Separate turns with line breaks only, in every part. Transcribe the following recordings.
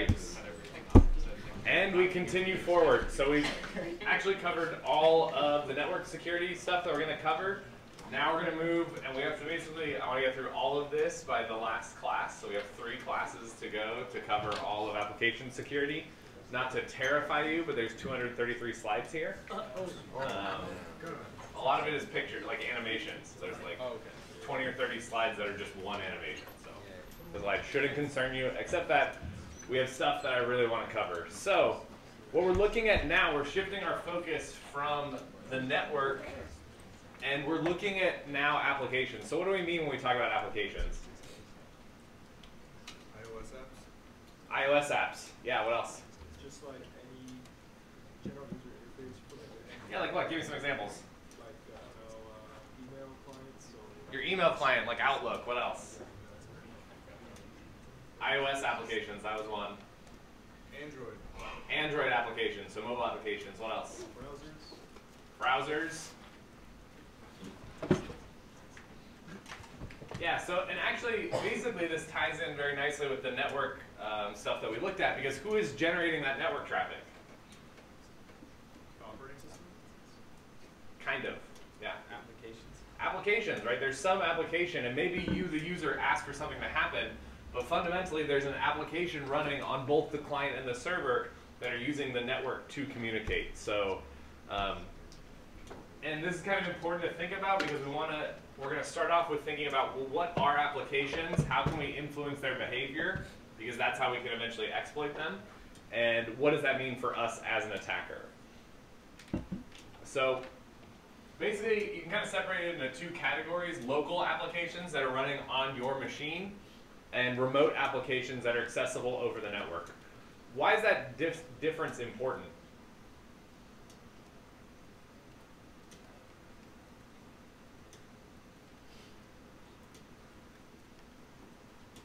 right. And we continue forward. So we've actually covered all of the network security stuff that we're going to cover. Now we're going to move, and we have to basically, I want to get through all of this by the last class. So we have 3 classes to go to cover all of application security. Not to terrify you, but there's 233 slides here. A lot of it is pictures, like animations. So there's like 20 or 30 slides that are just one animation. So the slide shouldn't concern you, except that we have stuff that I really want to cover. So what we're looking at now, we're shifting our focus from the network, and we're looking at now applications. So what do we mean when we talk about applications?
iOS apps.
iOS apps. Yeah, what else?
Just like any general user interface.
Yeah, like what? Give me some examples.
Like email clients. Or
Your email client, like Outlook. What else? iOS applications. That was one.
Android.
Android applications, so mobile applications. What else? Browsers. Yeah, so, and actually, basically this ties in very nicely with the network stuff that we looked at, because who is generating that network traffic?
Operating system?
Kind of, yeah.
Applications.
Applications, right? There's some application, and maybe you, the user, asked for something to happen, but fundamentally there's an application running on both the client and the server that are using the network to communicate. So, and this is kind of important to think about, because we're going to start off with thinking about, well, what are applications? How can we influence their behavior? Because that's how we can eventually exploit them. And what does that mean for us as an attacker? So basically, you can kind of separate it into 2 categories: local applications that are running on your machine, and remote applications that are accessible over the network. Why is that difference important?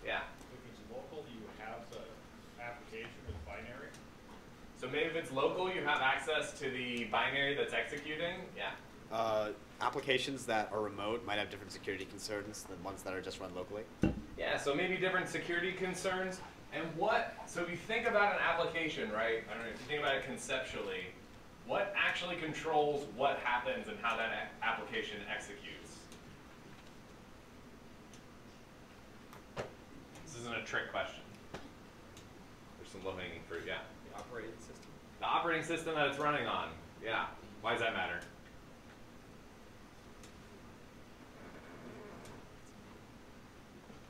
Yeah.
If it's local, you have the application with binary.
So maybe if it's local, you have access to the binary that's executing. Yeah.
Applications that are remote might have different security concerns than ones that are just run locally.
Yeah, so maybe different security concerns. And so if you think about an application, right, I don't know, if you think about it conceptually, what actually controls what happens and how that application executes? This isn't a trick question. There's some low-hanging fruit, yeah.
The operating system.
The operating system that it's running on, yeah. Why does that matter?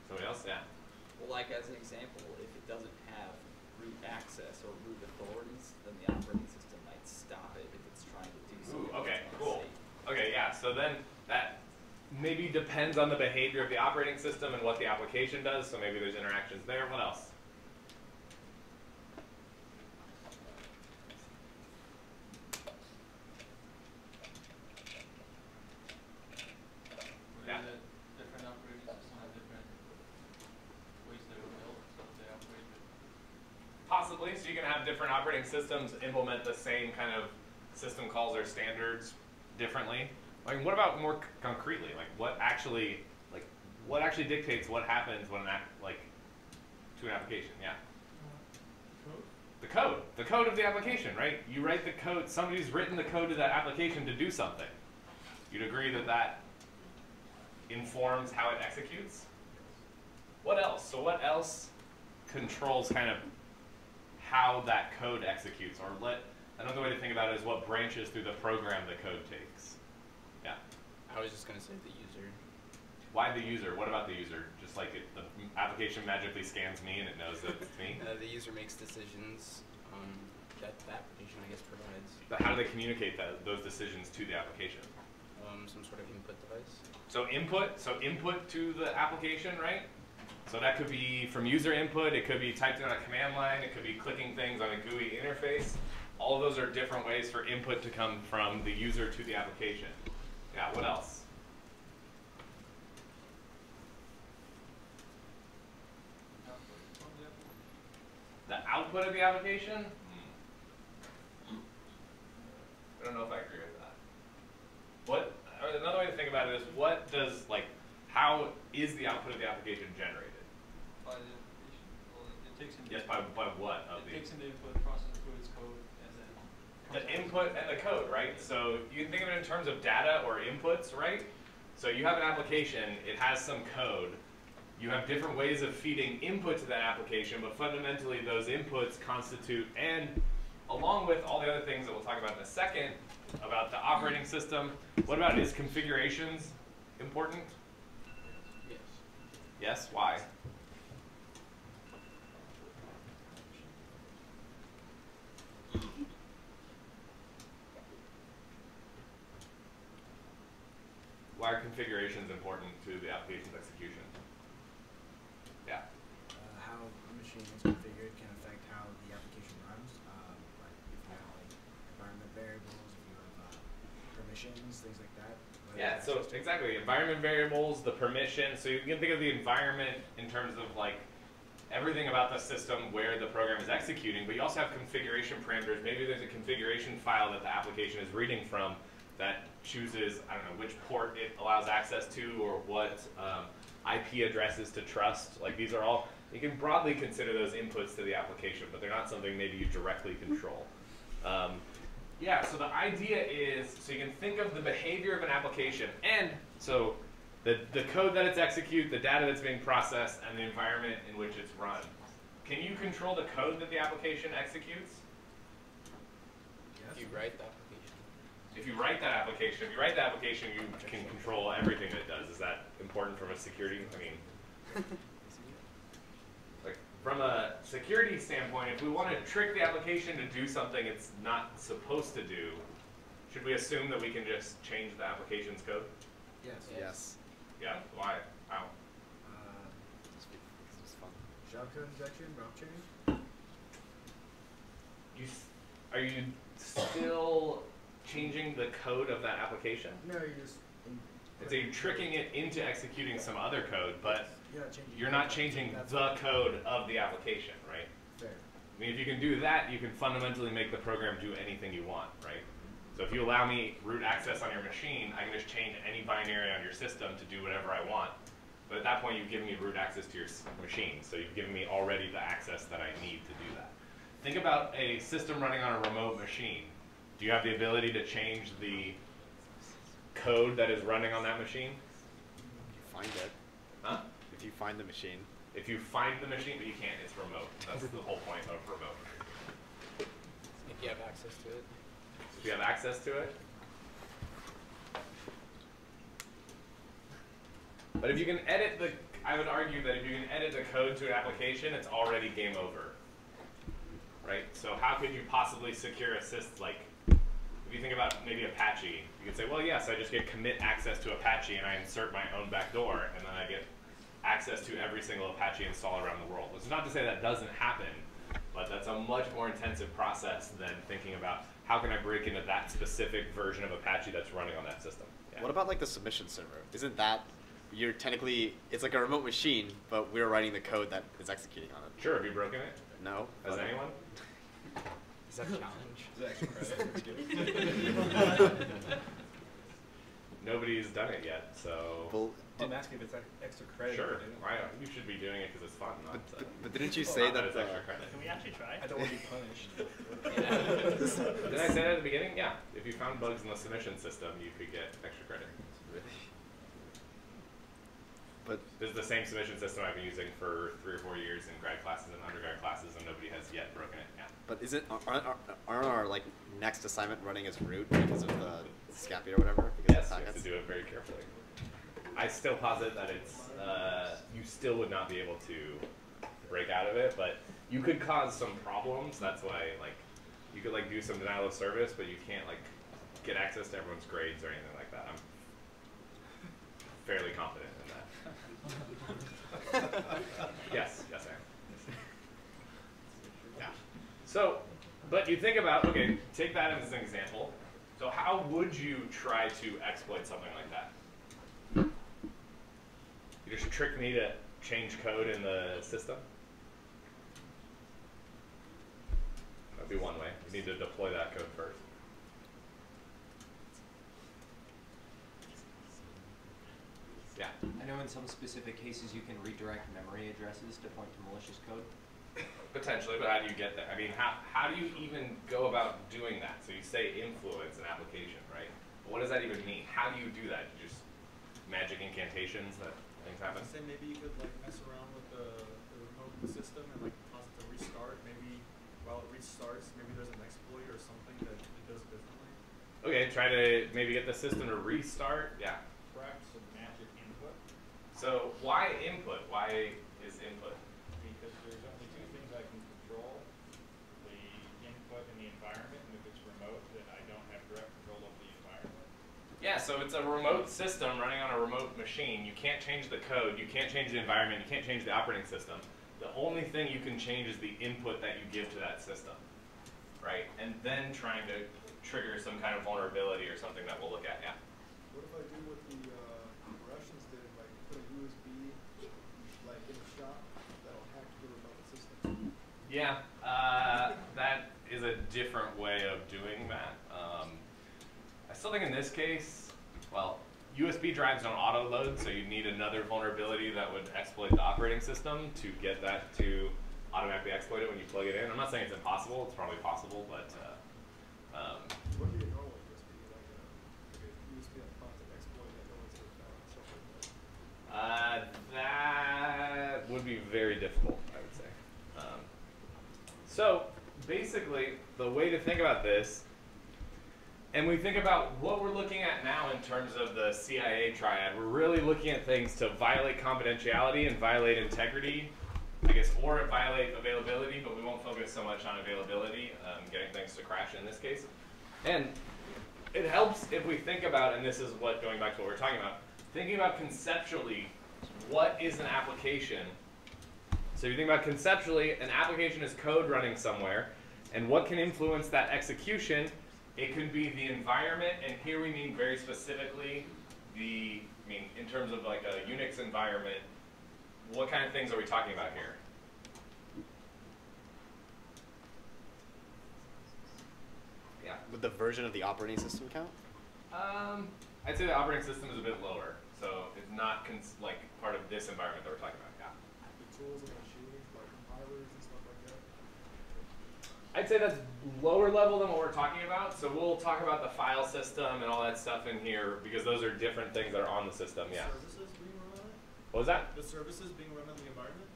Somebody else? Yeah.
Well, like as an example, if it doesn't have root access or root authorities, then the operating system might stop it if it's trying to do something.
Ooh, okay,
that's
cool.
unsafe.
Okay, yeah, so then that maybe depends on the behavior of the operating system and what the application does, so maybe there's interactions there. What else? Yeah.
Different operating systems have different ways they were built, so they operate.
Possibly, so you can have different operating systems implement the same kind of system calls or standards differently. Like, what about more concretely? Like, what actually dictates what happens when to an application? Yeah. The code of the application, right? You write the code. Somebody's written the code of that application to do something. You'd agree that that informs how it executes? What else? So what else controls kind of how that code executes? Or another way to think about it is what branches through the program the code takes. Yeah.
I was just going to say the user.
Why the user? What about the user? Just like the application magically scans me and it knows that it's me?
The user makes decisions that the application, I guess, provides.
But how do they communicate those decisions to the application?
Some sort of input device.
So input to the application, right? So that could be from user input, it could be typed in on a command line, it could be clicking things on a GUI interface. All of those are different ways for input to come from the user to the application. Yeah, what else? The output of the application? I don't know if I agree with that. Another way to think about it is how is the output of the application generated?
By the application. Well, it takes in
Yes, by what of
It
the?
takes in the input, processes through its code, and then.
The input and the code, right? So you can think of it in terms of data or inputs, right? So you have an application, it has some code. You have different ways of feeding input to that application, but fundamentally those inputs constitute, and along with all the other things that we'll talk about in a second, about the operating system, what about is configurations important?
Yes.
Yes, why? Why are configurations important to the application's execution? Yeah.
How a machine is configured can affect how the application runs. Like if you have like environment variables, if you have permissions, things like that.
Yeah, so exactly, environment variables, the permission, so you can think of the environment in terms of like everything about the system where the program is executing, but you also have configuration parameters. Maybe there's a configuration file that the application is reading from that chooses, I don't know, which port it allows access to or what IP addresses to trust. Like these are all, you can broadly consider those inputs to the application, but they're not something maybe you directly control. Yeah, so the idea is, so you can think of the behavior of an application, and so the code that it's execute, the data that's being processed, and the environment in which it's run. Can you control the code that the application executes?
If you write the application.
If you write that application, you can control everything that it does. Is that important from a security? I mean, like from a security standpoint, if we want to trick the application to do something it's not supposed to do, should we assume that we can just change the application's code?
Yes.
Yes.
Yeah? Why? How?
It's fun.
Shellcode injection, route chaining.
Are you still changing the code of that application?
No, you're just.
So you're tricking it into executing some other code, but
You're not changing.
you're not changing
That's
the code of the application, right?
fair.
I mean, if you can do that, you can fundamentally make the program do anything you want, right? So if you allow me root access on your machine, I can just change any binary on your system to do whatever I want. But at that point, you've given me root access to your machine, so you've given me already the access that I need to do that. Think about a system running on a remote machine. Do you have the ability to change the code that is running on that machine?
If you find it.
Huh?
If you find the machine.
If you find the machine, but you can't, it's remote. That's the whole point of remote.
If you have access to it.
If you have access to it. But if you can edit the, I would argue that if you can edit the code to an application, it's already game over. Right? So how could you possibly secure assist, like, if you think about maybe Apache, you could say, well, yes, I just get commit access to Apache and I insert my own backdoor, and then I get access to every single Apache install around the world. Which is not to say that doesn't happen, but that's a much more intensive process than thinking about how can I break into that specific version of Apache that's running on that system. Yeah.
What about like the submission server? Isn't that, you're technically, it's like a remote machine, but we're writing the code that is executing on it.
Sure, have you broken it?
No?
Has anyone?
Is that a challenge?
Nobody's done it yet, so.
Well,
Didn't ask if it's extra credit.
Sure, why not? You should be doing it because it's fun, not.
but didn't you say
not
that
it's extra credit.
Can we actually try?
I don't want to be punished.
Did I say that at the beginning? Yeah. If you found bugs in the submission system, you could get extra credit.
But
This is the same submission system I've been using for 3 or 4 years in grad classes and undergrad classes, and nobody has yet broken it. Yeah.
But isn't aren't our like next assignment running as root because of the SCAPI or whatever? Because
Yes,
of
you have to
packets?
do it very carefully. I still posit that it's you still would not be able to break out of it, but you could cause some problems. That's why like you could like do some denial of service, but you can't like get access to everyone's grades or anything like that. I'm fairly confident in that. Yes, I am. Yeah. So, but you think about, okay, take that as an example. So how would you try to exploit something like that? You just trick me to change code in the system? That'd be one way. You need to deploy that code first. Yeah.
I know in some specific cases you can redirect memory addresses to point to malicious code.
Potentially, but how do you get there? I mean, how do you even go about doing that? So you say influence an application, right? But what does that even mean? How do you do that? You just magic incantations that things happen?
Say maybe you could like mess around with the remote system and like cause it to restart. Maybe while it restarts, maybe there's an exploit or something that it does differently.
Okay, try to maybe get the system to restart. Yeah.
Perhaps some magic input,
So why input? Why is input?
because there's only two things I can control, the input and the environment, and if it's remote, then I don't have direct control of the environment.
Yeah, so it's a remote system running on a remote machine. You can't change the code, you can't change the environment, you can't change the operating system. The only thing you can change is the input that you give to that system, right? And then trying to trigger some kind of vulnerability or something that we'll look at, yeah.
What if I do what the Russians did, like put a USB like in a shop that'll hack the remote system?
Yeah, that is a different way of doing that. I still think in this case, well, USB drives don't auto load, so you need another vulnerability that would exploit the operating system to get that to automatically exploit it when you plug it in. I'm not saying it's impossible, it's probably possible, but
What would be a normal USB? Like a USB that prompts an exploit that no one's ever found, stuff like that.
that would be very difficult, I would say. So basically, the way to think about this, and we think about what we're looking at now in terms of the CIA triad, we're really looking at things to violate confidentiality and violate integrity, I guess, or violate availability, but we won't focus so much on availability, getting things to crash in this case. And it helps if we think about, and this is what, going back to what we're talking about, thinking about conceptually, what is an application? So if you think about conceptually, an application is code running somewhere, and what can influence that execution? It could be the environment, and here we mean very specifically in terms of like a Unix environment, what kind of things are we talking about here? Yeah.
Would the version of the operating system count?
I'd say the operating system is a bit lower, so it's not like part of this environment that we're talking about. Yeah.
The tools and machines, like compilers and stuff like that.
I'd say that's lower level than what we're talking about. So we'll talk about the file system and all that stuff in here because those are different things that are on the system. Yeah.
Services being run on it?
What was that?
The services being run on the environment?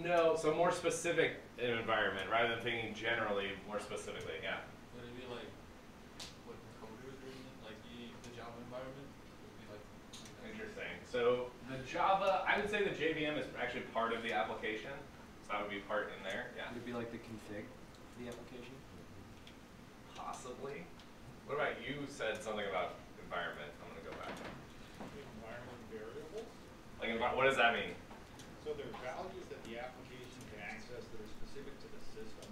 No. So more specific environment rather than thinking generally, more specifically. Yeah.
Would it be like what coders are in it? Like the Java environment? Would it be like
Interesting. So the Java, I would say the JVM is actually part of the application. So that would be part in there. Yeah.
Would it be like the config of the application?
Possibly. What about you? Said something about environment. I'm gonna go back.
Environment variables.
Like, what does that mean?
So they're values that the application can access that are specific to the system.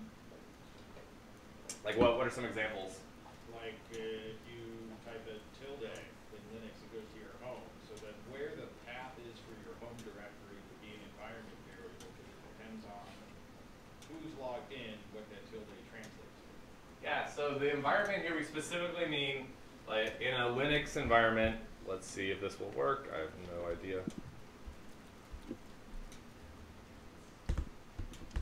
Like, what are some examples?
Like if you type a tilde in Linux, it goes to your home. So that where the path is for your home directory would be an environment variable because it depends on who's logged in, what that tilde translates to.
Yeah, so the environment here, we specifically mean, like, in a Linux environment, let's see if this will work. I have no idea.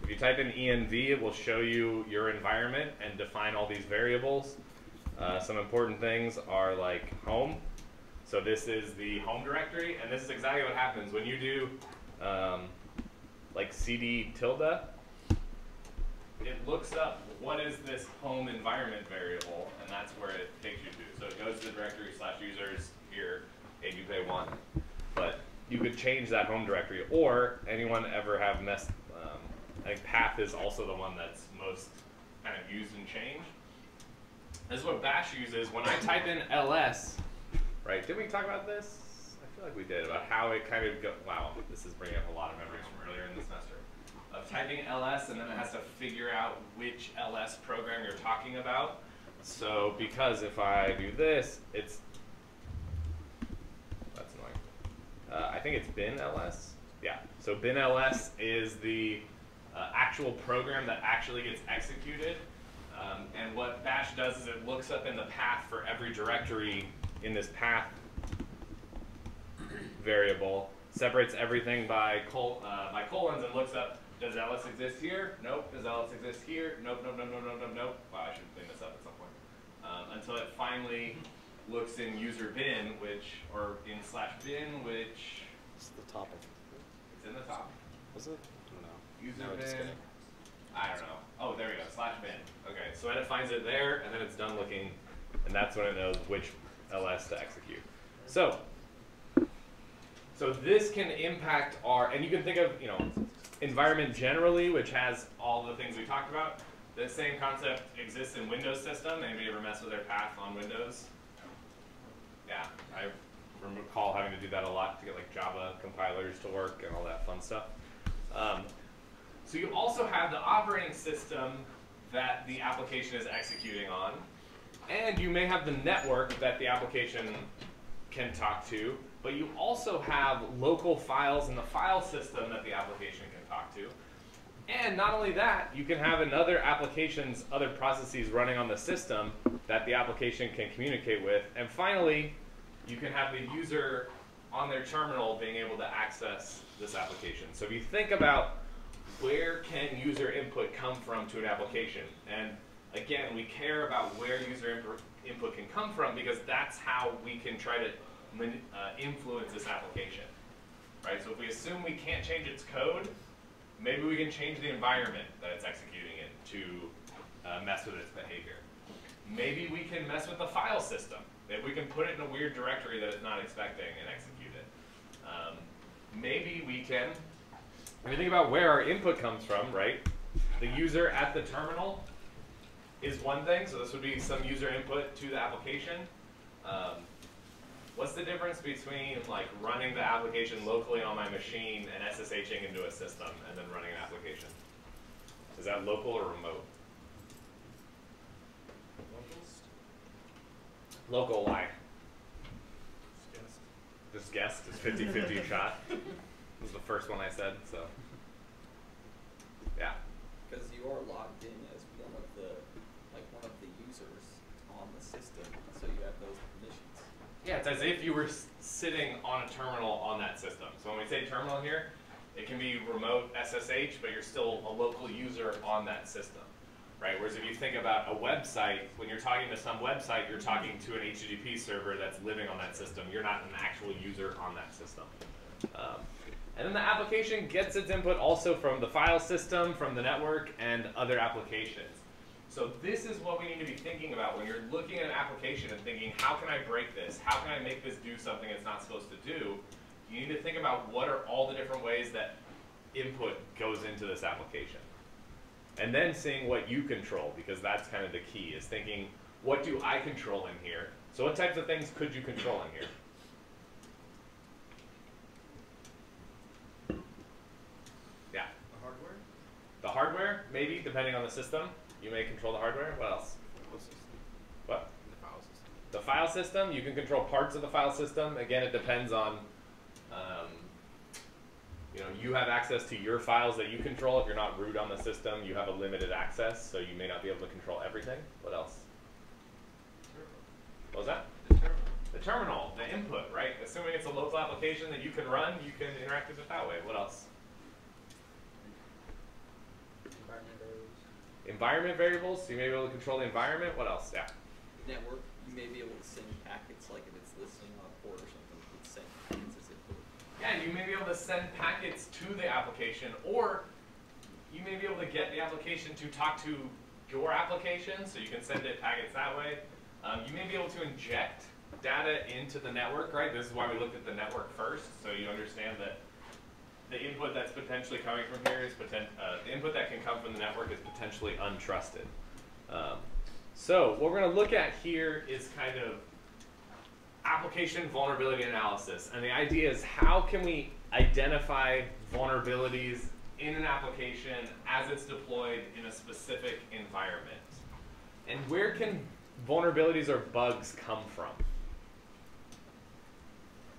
If you type in env, it will show you your environment and define all these variables. Some important things are like home. So this is the home directory, and this is exactly what happens when you do like cd tilde. It looks up what is this home environment variable, and that's where it takes you to. So it goes to the directory /users here, ADUPay1. But you could change that home directory, or anyone ever have messed, I think path is also the one that's most kind of used and changed. This is what bash uses. When I type in ls, right, did we talk about this? I feel like we did, about how it kind of wow, this is bringing up a lot of memories from earlier in the semester. Of typing ls, and then it has to figure out which ls program you're talking about. So because if I do this, that's annoying. I think it's bin ls. Yeah, so bin ls is the actual program that actually gets executed. And what bash does is it looks up in the path for every directory in this path variable separates everything by colons and looks up, does ls exist here? Nope. Does ls exist here? Nope, nope, nope, nope, nope, nope, nope. Wow, I should clean this up at some point. Until it finally looks in user bin, or in /bin, which
It's the topic.
it's in the top.
Was it? I don't know.
User
No, just
bin.
kidding.
I don't know. Oh, there we go. /bin. Okay, so when it finds it there, and then it's done looking, and that's when it knows which ls to execute. So this can impact and you can think of, environment generally, which has all the things we talked about. The same concept exists in Windows system. Anybody ever mess with their path on Windows? Yeah, I recall having to do that a lot to get like Java compilers to work and all that fun stuff. So you also have the operating system that the application is executing on, and you may have the network that the application can talk to, but you also have local files in the file system that the application can talk to. And not only that, you can have other processes running on the system that the application can communicate with. And finally, you can have the user on their terminal being able to access this application. So if you think about where can user input come from to an application, and again, we care about where user input can come from because that's how we can try to influence this application, right? So if we assume we can't change its code, maybe we can change the environment that it's executing in to mess with its behavior. Maybe we can mess with the file system. Maybe we can put it in a weird directory that it's not expecting and execute it. Maybe we can, if you think about where our input comes from, right? The user at the terminal is one thing, so this would be some user input to the application. What's the difference between like running the application locally on my machine and SSHing into a system and then running an application? Is that local or remote? Local, why? Just guessed. Just 50-50 shot. This was the first one I said, so. Yeah.
Because you are logged in as one of the users on the system, so you have those permissions.
Yeah, it's as if you were sitting on a terminal on that system. So when we say terminal here, it can be remote SSH, but you're still a local user on that system, right? Whereas if you think about a website, when you're talking to some website, you're talking to an HTTP server that's living on that system. You're not an actual user on that system. And then the application gets its input also from the file system, from the network, and other applications. So this is what we need to be thinking about when you're looking at an application and thinking, how can I break this? How can I make this do something it's not supposed to do? You need to think about what are all the different ways that input goes into this application. And then seeing what you control, because that's kind of the key, is thinking, what do I control in here? So what types of things could you control in here? Yeah.
The hardware?
The hardware, maybe, depending on the system. You may control the hardware. What else? What?
The file system.
The file system, you can control parts of the file system. Again, it depends on, you have access to your files that you control. If you're not root on the system, you have a limited access, so you may not be able to control everything. What else? What was that? The terminal, the input, right? Assuming it's a local application that you can run, you can interact with it that way. What else?
Environment variables.
Environment variables, so you may be able to control the environment. What else? Yeah.
Network, you may be able to send packets, like if it's listening on a port or something, you can send packets as input.
Yeah, you may be able to send packets to the application, or you may be able to get the application to talk to your application, so you can send it packets that way. You may be able to inject data into the network, right? This is why we looked at the network first, so you understand that the input that's potentially coming from here is the input that can come from the network is potentially untrusted. So what we're going to look at here is kind of application vulnerability analysis. And the idea is, how can we identify vulnerabilities in an application as it's deployed in a specific environment? And where can vulnerabilities or bugs come from?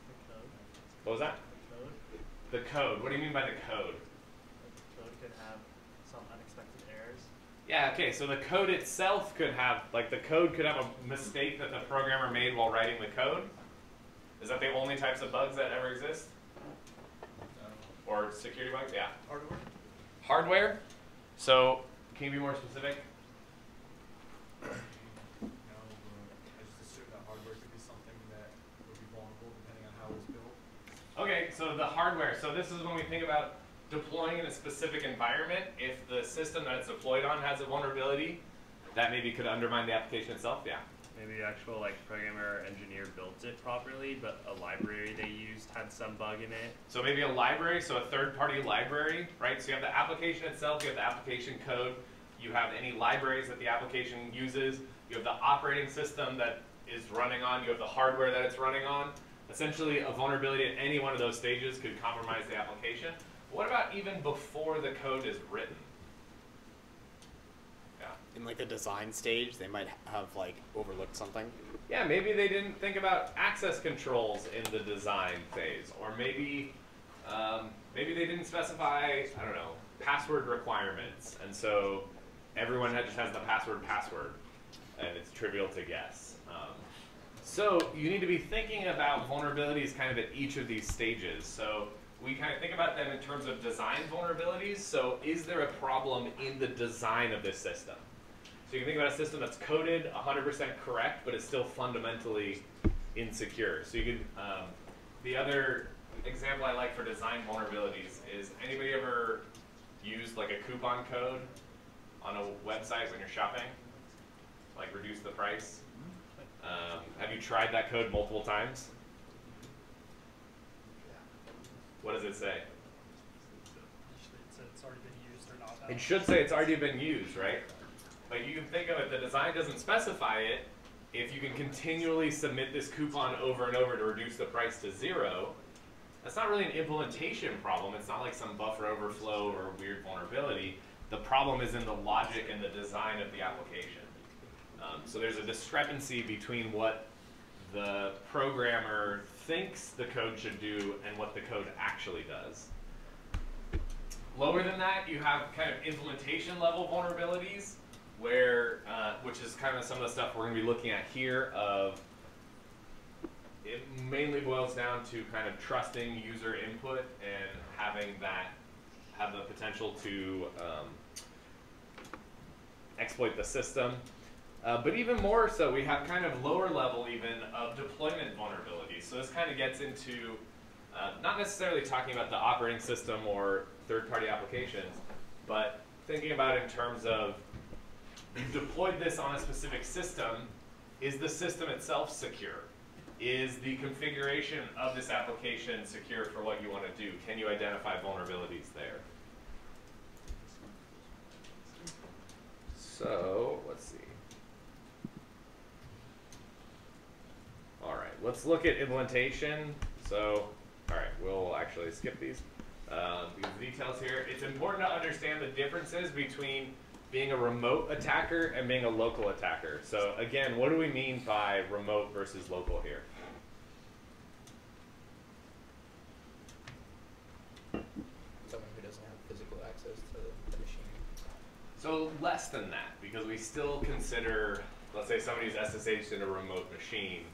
The code.
What was that?
The code.
The code. What do you mean by the code?
The code could have some unexpected errors.
Yeah, okay, so the code itself could have, the code could have a mistake that the programmer made while writing the code. Is that the only types of bugs that ever exist? or security bugs? Yeah.
Hardware?
Hardware. So can you be more specific?
No, I just assume that hardware could be something that would be vulnerable depending on how it was built.
Okay, so the hardware. So this is when we think about deploying in a specific environment. If the system that it's deployed on has a vulnerability, that maybe could undermine the application itself. Yeah.
Maybe the actual programmer or engineer built it properly, but a library they used had some bug in it.
So maybe a library, so a third-party library, right? So you have the application itself, you have the application code, you have any libraries that the application uses, you have the operating system that is running on, you have the hardware that it's running on. Essentially, a vulnerability at any one of those stages could compromise the application. But what about even before the code is written?
In like the design stage, they might have like overlooked something.
Yeah, maybe they didn't think about access controls in the design phase, or maybe maybe they didn't specify, I don't know, password requirements, and so everyone just has the password, and it's trivial to guess. So you need to be thinking about vulnerabilities kind of at each of these stages. So we kind of think about them in terms of design vulnerabilities. So is there a problem in the design of this system? So you can think about a system that's coded 100% correct, but is still fundamentally insecure. So you can, the other example I like for design vulnerabilities is, anybody ever used like a coupon code on a website when you're shopping? Like reduce the price? Have you tried that code multiple times? What does it say?
It said it's already been used or not.
It should say it's already been used, right? But you can think of it, the design doesn't specify it. If you can continually submit this coupon over and over to reduce the price to 0, that's not really an implementation problem. It's not like some buffer overflow or weird vulnerability. The problem is in the logic and the design of the application. So there's a discrepancy between what the programmer thinks the code should do and what the code actually does. Lower than that, you have kind of implementation level vulnerabilities, where, which is kind of some of the stuff we're going to be looking at here. It mainly boils down to kind of trusting user input and having that have the potential to exploit the system. But even more so, we have kind of lower level even of deployment vulnerabilities. So this kind of gets into not necessarily talking about the operating system or third-party applications, but thinking about it in terms of, you've deployed this on a specific system. Is the system itself secure? Is the configuration of this application secure for what you want to do? Can you identify vulnerabilities there? So let's see. All right, let's look at implementation. So, all right, we'll actually skip these details here. It's important to understand the differences between being a remote attacker and being a local attacker. So again, what do we mean by remote versus local here?
Someone who doesn't have physical access to the machine.
So less than that, because we still consider, let's say somebody's SSH'd in a remote machine,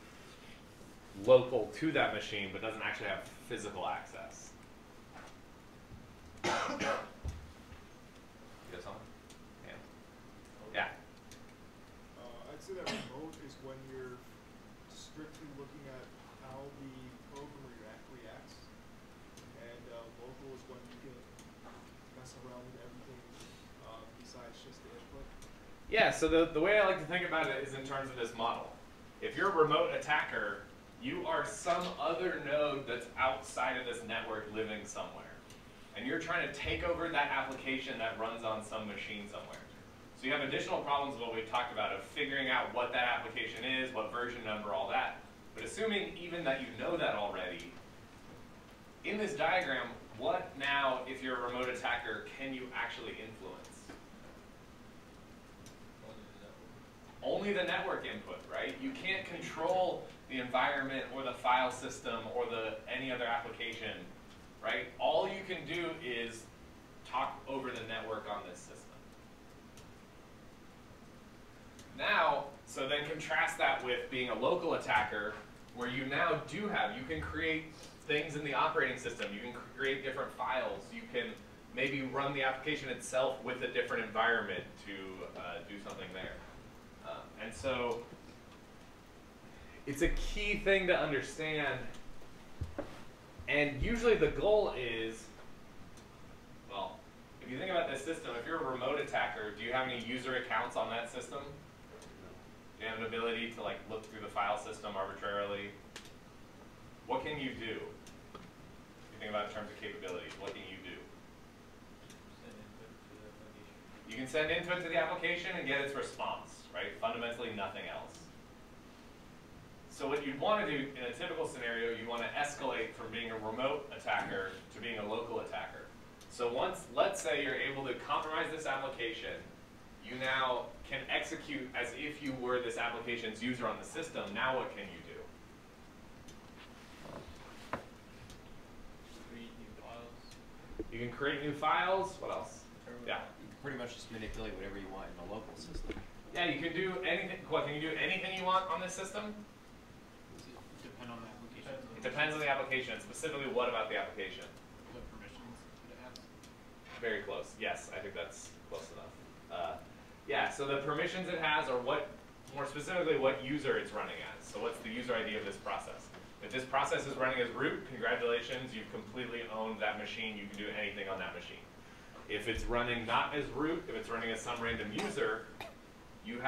local to that machine, but doesn't actually have physical access. You got something? Yeah.
I'd say that remote is when you're strictly looking at how the program reacts, and local is when you can mess around with everything besides just the input.
Yeah, so the way I like to think about it is in terms of this model. If you're a remote attacker, you are some other node that's outside of this network living somewhere. And you're trying to take over that application that runs on some machine somewhere. So you have additional problems of what we talked about, of figuring out what that application is, what version number, all that. But assuming even that you know that already, in this diagram, what now, if you're a remote attacker, can you actually influence? Only the network input, right? You can't control the environment or the file system or any other application, right? All you can do is talk over the network on this system. Now, so then contrast that with being a local attacker, where you now do have, you can create things in the operating system. You can create different files. You can maybe run the application itself with a different environment to do something there. And so it's a key thing to understand. And usually the goal is, well, if you think about this system, if you're a remote attacker, do you have any user accounts on that system? Do you have an ability to like look through the file system arbitrarily? What can you do? If you think about it in terms of capabilities, what can you do? You can send input to the application and get its response, right? Fundamentally nothing else. So what you'd want to do in a typical scenario, you want to escalate from being a remote attacker to being a local attacker. So once, let's say you're able to compromise this application, you now can execute as if you were this application's user on the system. Now what can you do?
Create new files.
You can create new files. What else? Yeah.
You can pretty much just manipulate whatever you want in the local system.
Yeah, you can do anything. What, can you do anything you want on this system?
Depend on the application.
It depends on the application. And specifically, what about the application?
The permissions that it has.
Very close. Yes, I think that's close enough. Yeah, so the permissions it has are what, more specifically, what user it's running as. So what's the user ID of this process? If this process is running as root, congratulations, you've completely owned that machine. You can do anything on that machine. If it's running not as root, if it's running as some random user, you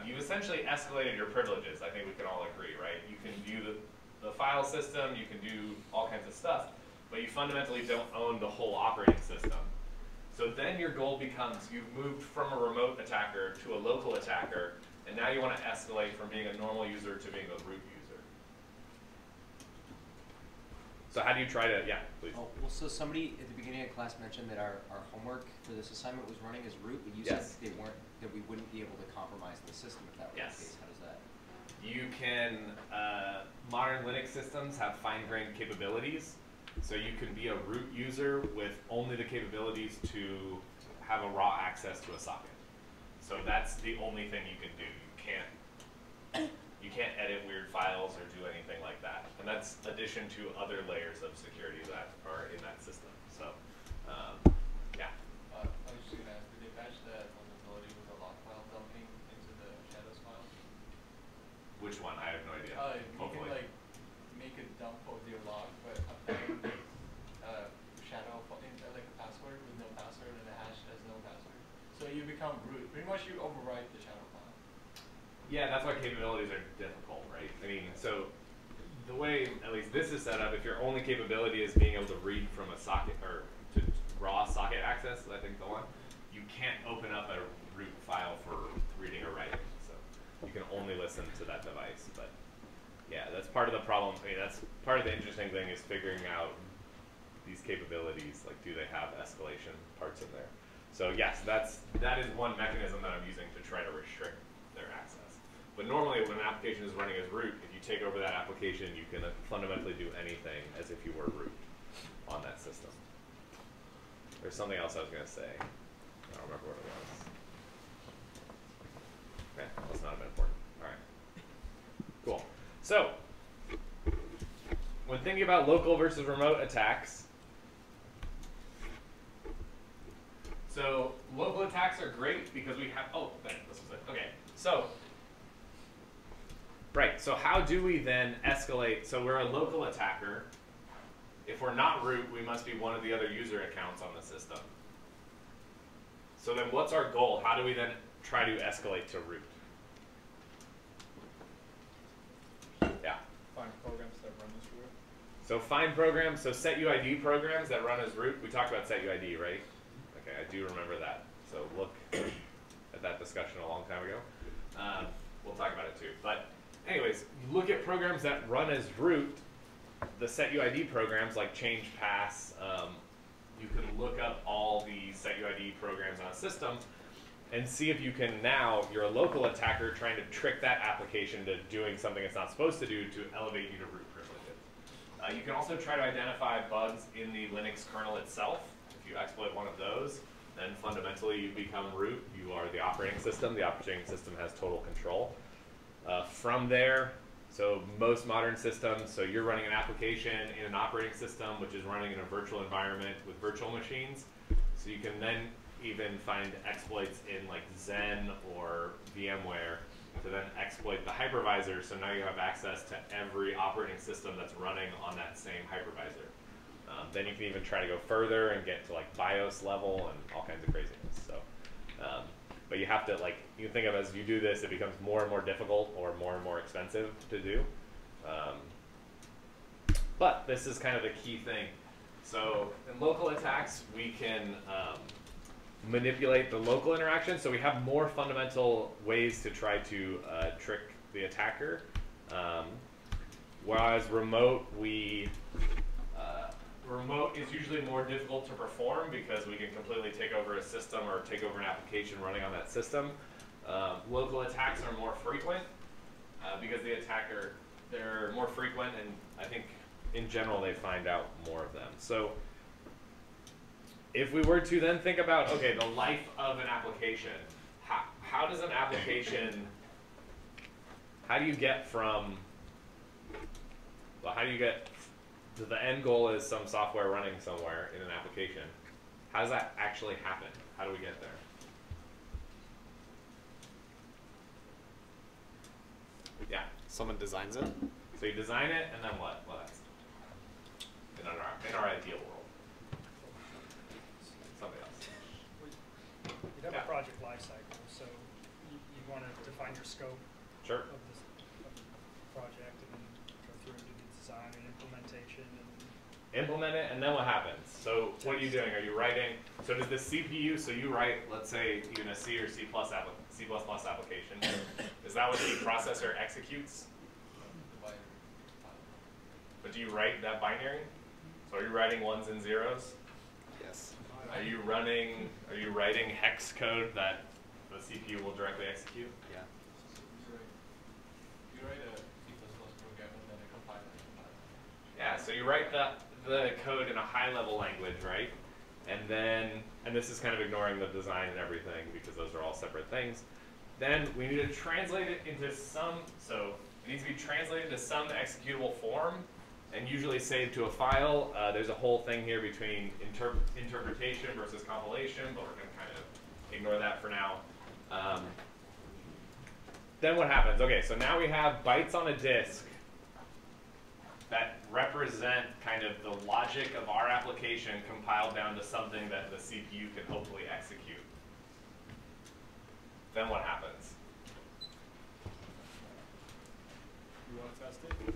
you've essentially escalated your privileges. I think we can all agree, right? You can view the file system, you can do all kinds of stuff, but you fundamentally don't own the whole operating system. So then your goal becomes you've moved from a remote attacker to a local attacker, and now you want to escalate from being a normal user to being a root user. So how do you try to, yeah, please.
Oh, well, so somebody at the beginning of class mentioned that our homework for this assignment was running as root, but you
Yes.
said that we wouldn't be able to compromise the system if that were
Yes.
the case. How does that?
You can, modern Linux systems have fine-grained capabilities. So you can be a root user with only the capabilities to have a raw access to a socket. So that's the only thing you can do. You can't edit weird files or do anything like that. And that's addition to other layers of security that are in that system. So, yeah.
I was just gonna ask, did they patch that vulnerability with a log file dumping into the shadows file?
Which one? I have no idea.
You
Hopefully.
can like make a dump of your log, but applying shadow like a password with no password and a hash has no password. So you become root. Pretty much you overwrite the shadow file.
Yeah, that's why capabilities are difficult, right? I mean, so the way at least this is set up, if your only capability is being able to read from a socket or to raw socket access, I think the one, you can't open up a root file for reading or writing. So you can only listen to that device. But yeah, that's part of the problem. I mean, that's part of the interesting thing is figuring out these capabilities. Like, do they have escalation parts in there? So yes, that is one mechanism that I'm using to try to restrict their access. But normally when an application is running as root, if you take over that application, you can fundamentally do anything as if you were root on that system. There's something else I was going to say. I don't remember what it was. Okay, that's not been important. All right. Cool. So, when thinking about local versus remote attacks, so local attacks are great because we have, oh, this was it. Okay, so, right, so how do we then escalate? So we're a local attacker. If we're not root, we must be one of the other user accounts on the system. So then what's our goal? How do we then try to escalate to root? Yeah.
Find programs that run as root.
So find programs, so setuid programs that run as root. We talked about setuid, right? Okay, I do remember that. So look at that discussion a long time ago. We'll talk about it too. But anyways, you look at programs that run as root, the setuid programs like change pass. You can look up all the setuid programs on a system and see if you can now, you're a local attacker trying to trick that application to doing something it's not supposed to do to elevate you to root privileges. You can also try to identify bugs in the Linux kernel itself. If you exploit one of those, then fundamentally you become root. You are the operating system. The operating system has total control. From there, So most modern systems, so you're running an application in an operating system, which is running in a virtual environment with virtual machines. So you can then even find exploits in like Zen or VMware to then exploit the hypervisor. So now you have access to every operating system that's running on that same hypervisor. Then you can even try to go further and get to like BIOS level and all kinds of craziness. So, but you have to like, you think of as you do this, it becomes more and more difficult or more and more expensive to do. But this is kind of the key thing. So in local attacks, we can manipulate the local interaction. So we have more fundamental ways to try to trick the attacker. Whereas remote, remote is usually more difficult to perform because we can completely take over a system or take over an application running on that system. Local attacks are more frequent because the attacker, they're more frequent, and I think in general they find out more of them. So if we were to then think about, okay, the life of an application, how does an application, how do you get from, well, how do you get to the end goal is some software running somewhere in an application? How does that actually happen? How do we get there? Yeah.
Someone designs it.
So you design it, and then what? Well, that's in our ideal world. Something else.
You'd have a project lifecycle, so you want to define your scope
Sure.
of this project, and then go through and do the design and implementation.
Implement it, and then what happens? So what are you doing? Are you writing? So does the CPU? So you write, let's say, even a C or C++ application. Is that what the processor executes? But do you write that binary? So are you writing ones and zeros?
Yes.
Are you writing hex code that the CPU will directly execute?
Yeah.
You write a C++ program and then a compiler.
Yeah, so you write the code in a high-level language, right? And then, and this is kind of ignoring the design and everything because those are all separate things. Then we need to translate it into some, so it needs to be translated to some executable form and usually saved to a file. There's a whole thing here between interpretation versus compilation, but we're going to kind of ignore that for now. Then what happens? Okay, so now we have bytes on a disk that represent kind of the logic of our application compiled down to something that the CPU can hopefully execute. Then what happens?
You want to test it?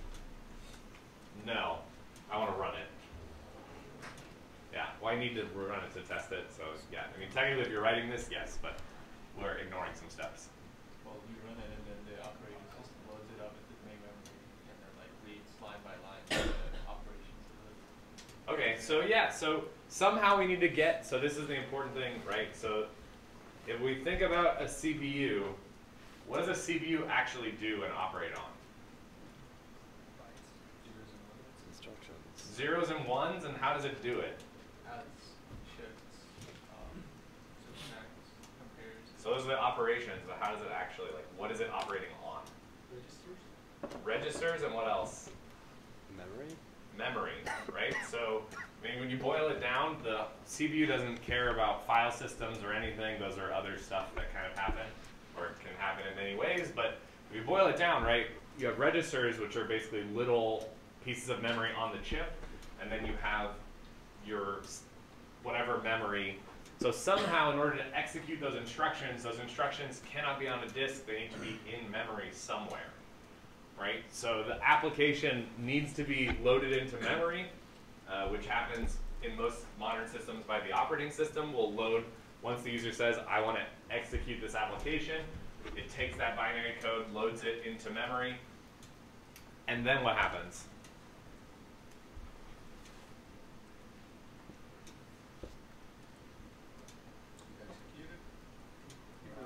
No, I want to run it. Yeah, well, I need to run it to test it, so yeah. I mean, technically if you're writing this, yes, but we're ignoring some steps.
Well, you run it and then the operating system loads it up into the main memory and then like reads line by line the operations of it.
Okay, so yeah, so somehow we need to get, so this is the important thing, right? So if we think about a CPU, what does a CPU actually do and operate on?
Instructions.
Zeros and ones, and how does it do it?
Adds, shifts, subtracts, compares.
So those are the operations, but how does it actually, like, what is it operating on?
Registers?
Registers and what else?
Memory?
Memory, right? So, I mean, when you boil it down, the CPU doesn't care about file systems or anything. Those are other stuff that kind of happen, or can happen in many ways. But if you boil it down, right, you have registers, which are basically little pieces of memory on the chip, and then you have your whatever memory. So somehow, in order to execute those instructions cannot be on a disk. They need to be in memory somewhere, right? So the application needs to be loaded into memory, which happens in most modern systems by the operating system. Will load once the user says, I want to execute this application. It takes that binary code, loads it into memory, and then what happens?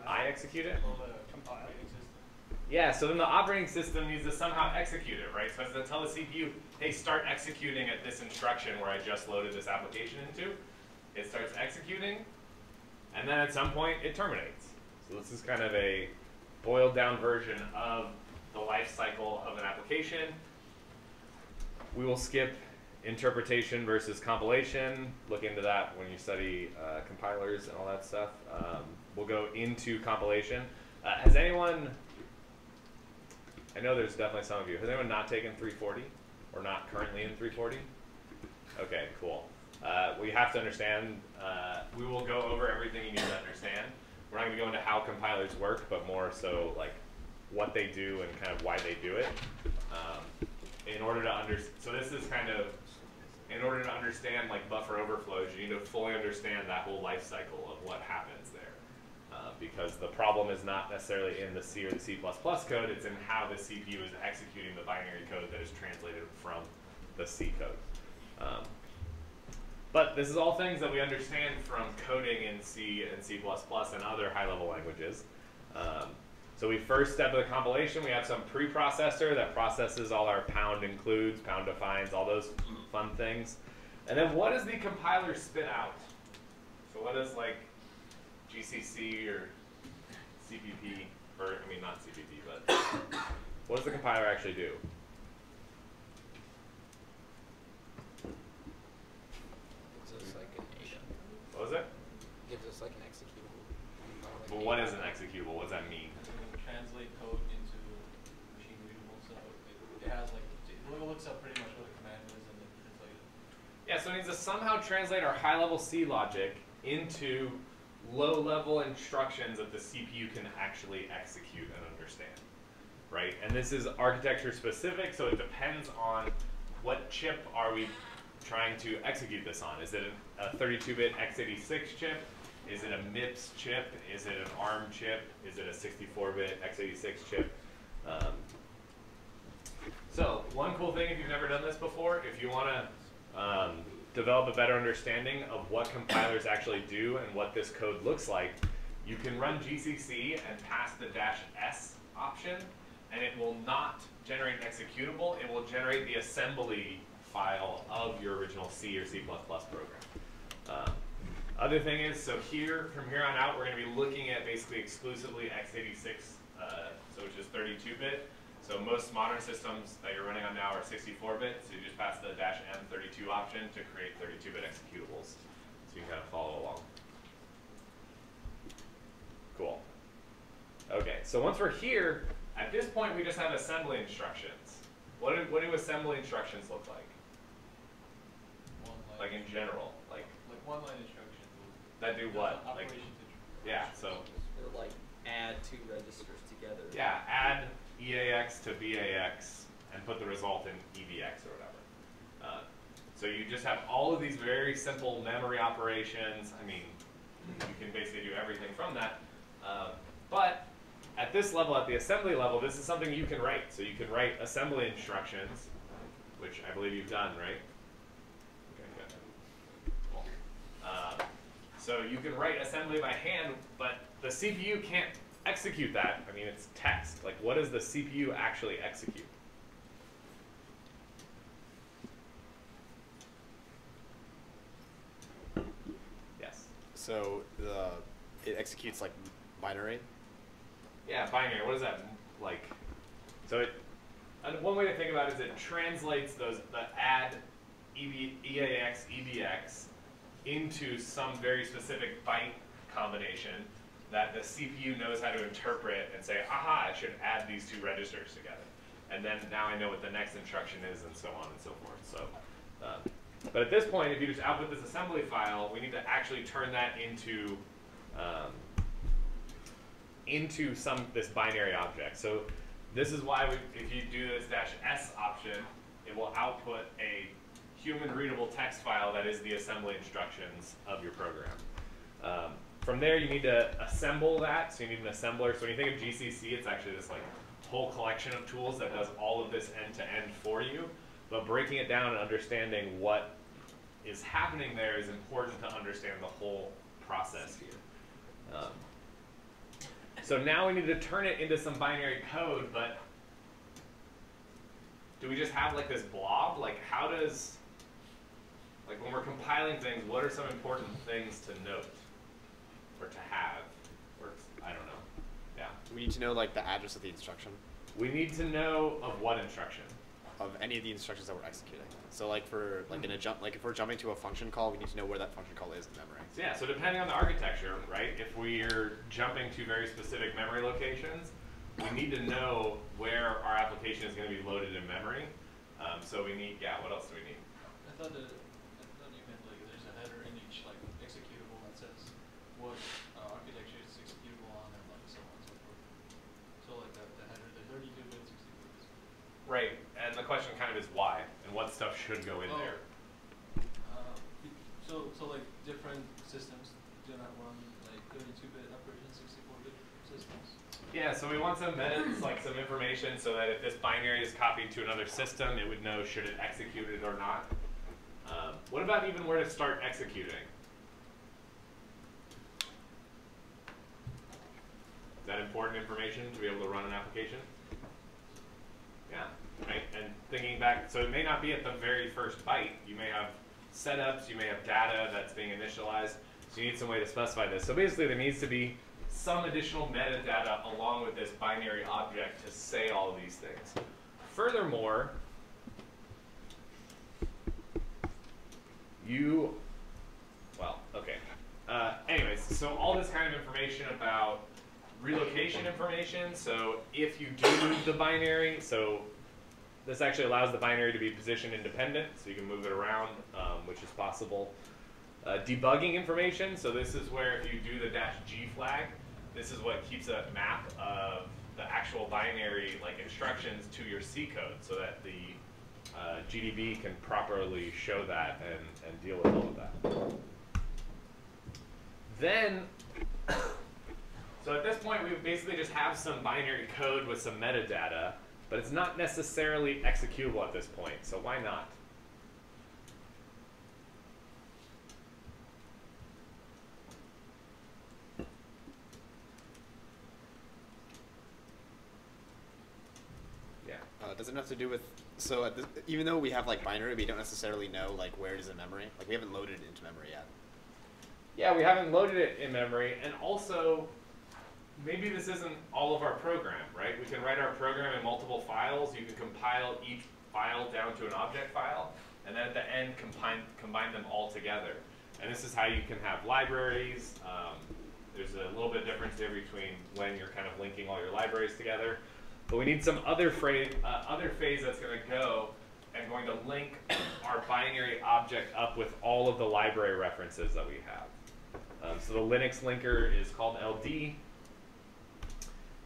I execute it?
Well, the operating system.
Yeah, so then the operating system needs to somehow execute it, right? So it has to tell the CPU, hey, start executing at this instruction where I just loaded this application into. It starts executing, and then at some point it terminates. So this is kind of a boiled down version of the life cycle of an application. We will skip interpretation versus compilation. Look into that when you study compilers and all that stuff. We'll go into compilation. Has anyone, I know there's definitely some of you, has anyone not taken 340 or not currently in 340? Okay, cool. We have to understand, we will go over everything you need to understand. We're not going to go into how compilers work, but more so like what they do and kind of why they do it. In order to so this is kind of, in order to understand like buffer overflows, you need to fully understand that whole life cycle of what happens there. Because the problem is not necessarily in the C or the C++ code, it's in how the CPU is executing the binary code that is translated from the C code. But this is all things that we understand from coding in C and C++ and other high-level languages. So we first step of the compilation, we have some preprocessor that processes all our pound includes, pound defines, all those fun things. And then what does the compiler spit out? So what does like GCC or CPP, or I mean not CPP, but what does the compiler actually do?
Gives us like an
What was it?
Gives us like an executable.
Well, what is an executable? What does that mean?
Translate code into machine readable, so it has like, it looks up pretty much what a command is and then translate it.
Yeah, so it needs to somehow translate our high-level C logic into low-level instructions that the CPU can actually execute and understand, right? And this is architecture specific, so it depends on what chip are we trying to execute this on. Is it a 32-bit x86 chip? Is it a MIPS chip? Is it an ARM chip? Is it a 64-bit x86 chip? So one cool thing, if you've never done this before, if you want to develop a better understanding of what compilers actually do and what this code looks like, you can run GCC and pass the -s option, and it will not generate an executable. It will generate the assembly file of your original C or C++ program. Other thing is, so here, from here on out, we're going to be looking at basically exclusively x86, so which is 32-bit. So most modern systems that you're running on now are 64-bit, so you just pass the -m32 option to create 32-bit executables. So you can kind of follow along. Cool. Okay, so once we're here, at this point we just have assembly instructions. What do assembly instructions look like?
One line.
Like in general, like
One-line instructions.
that do what? Like, yeah, so
They're like add two registers together.
yeah, add EAX to BAX and put the result in EBX or whatever. So you just have all of these very simple memory operations. I mean, you can basically do everything from that. But at this level, at the assembly level, this is something you can write. So you can write assembly instructions, which I believe you've done, right? Okay, good. Cool. So you can write assembly by hand, but the CPU can't execute that. I mean, it's text. Like, what does the CPU actually execute? Yes.
So it executes like binary.
Yeah, binary. What is that like? So one way to think about it is it translates the add EAX, EBX into some very specific byte combination that the CPU knows how to interpret and say, aha, I should add these two registers together. And then now I know what the next instruction is, and so on and so forth. So, but at this point, if you just output this assembly file, we need to actually turn that into this binary object. So this is why if you do this -s option, it will output a human readable text file that is the assembly instructions of your program. From there, you need to assemble that, so you need an assembler. So when you think of GCC, it's actually this like whole collection of tools that does all of this end-to-end for you. But breaking it down and understanding what is happening there is important to understand the whole process here. So now we need to turn it into some binary code, but do we just have like this blob? Like how does, like when we're compiling things, what are some important things to note or to have? Or I don't know. Yeah.
We need to know like the address of the instruction.
We need to know of what instruction?
Of any of the instructions that we're executing. So like for like in a jump, like if we're jumping to a function call, we need to know where that function call is in memory.
So yeah, so depending on the architecture, right, if we're jumping to very specific memory locations, we need to know where our application is going to be loaded in memory. So we need, yeah, what else do we need?
I thought you meant like there's a header in each like executable that says what architecture is executable on and like so on and so forth. So like the header, the 32-bit, 64-bit.
Right, and the question kind of is why, and what stuff should go in there.
So like different systems do not run like 32-bit operations, 64-bit systems.
Yeah, so we want some methods, like some information, so that if this binary is copied to another system, it would know should it execute it or not. What about even where to start executing? Is that important information to be able to run an application? Yeah, right? And thinking back, so it may not be at the very first byte. You may have setups, you may have data that's being initialized, so you need some way to specify this. So basically there needs to be some additional metadata along with this binary object to say all of these things. Furthermore, anyways, so all this kind of information about relocation information, so if you do move the binary, so this actually allows the binary to be position independent, so you can move it around, which is possible. Debugging information, so this is where if you do the -G flag, this is what keeps a map of the actual binary like instructions to your C code so that the GDB can properly show that and deal with all of that. Then, so at this point we basically just have some binary code with some metadata, but it's not necessarily executable at this point, so why not?
Does it have to do with, so at this, even though we have like binary, we don't necessarily know like where it is in memory? Like we haven't loaded it into memory yet.
Yeah, we haven't loaded it in memory, and also maybe this isn't all of our program, right? We can write our program in multiple files. You can compile each file down to an object file, and then at the end combine them all together. And this is how you can have libraries. There's a little bit of difference there between when you're kind of linking all your libraries together. But we need some other phase that's going to go and going to link our binary object up with all of the library references that we have. So the Linux linker is called LD.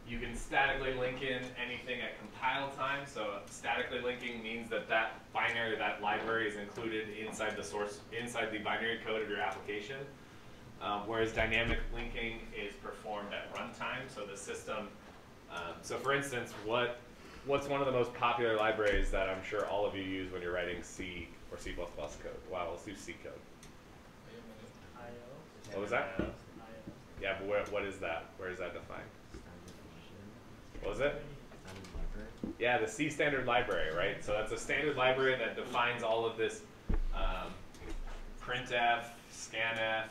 You can statically link in anything at compile time. So statically linking means that that binary, that library is included inside the source, inside the binary code of your application. Whereas dynamic linking is performed at runtime. So the system. So for instance, what's one of the most popular libraries that I'm sure all of you use when you're writing C or C++ code? Wow, let's do C code. What was that? Yeah, but what is that? Where is that defined? What was it? Yeah, the C standard library, right? So that's a standard library that defines all of this printf, scanf,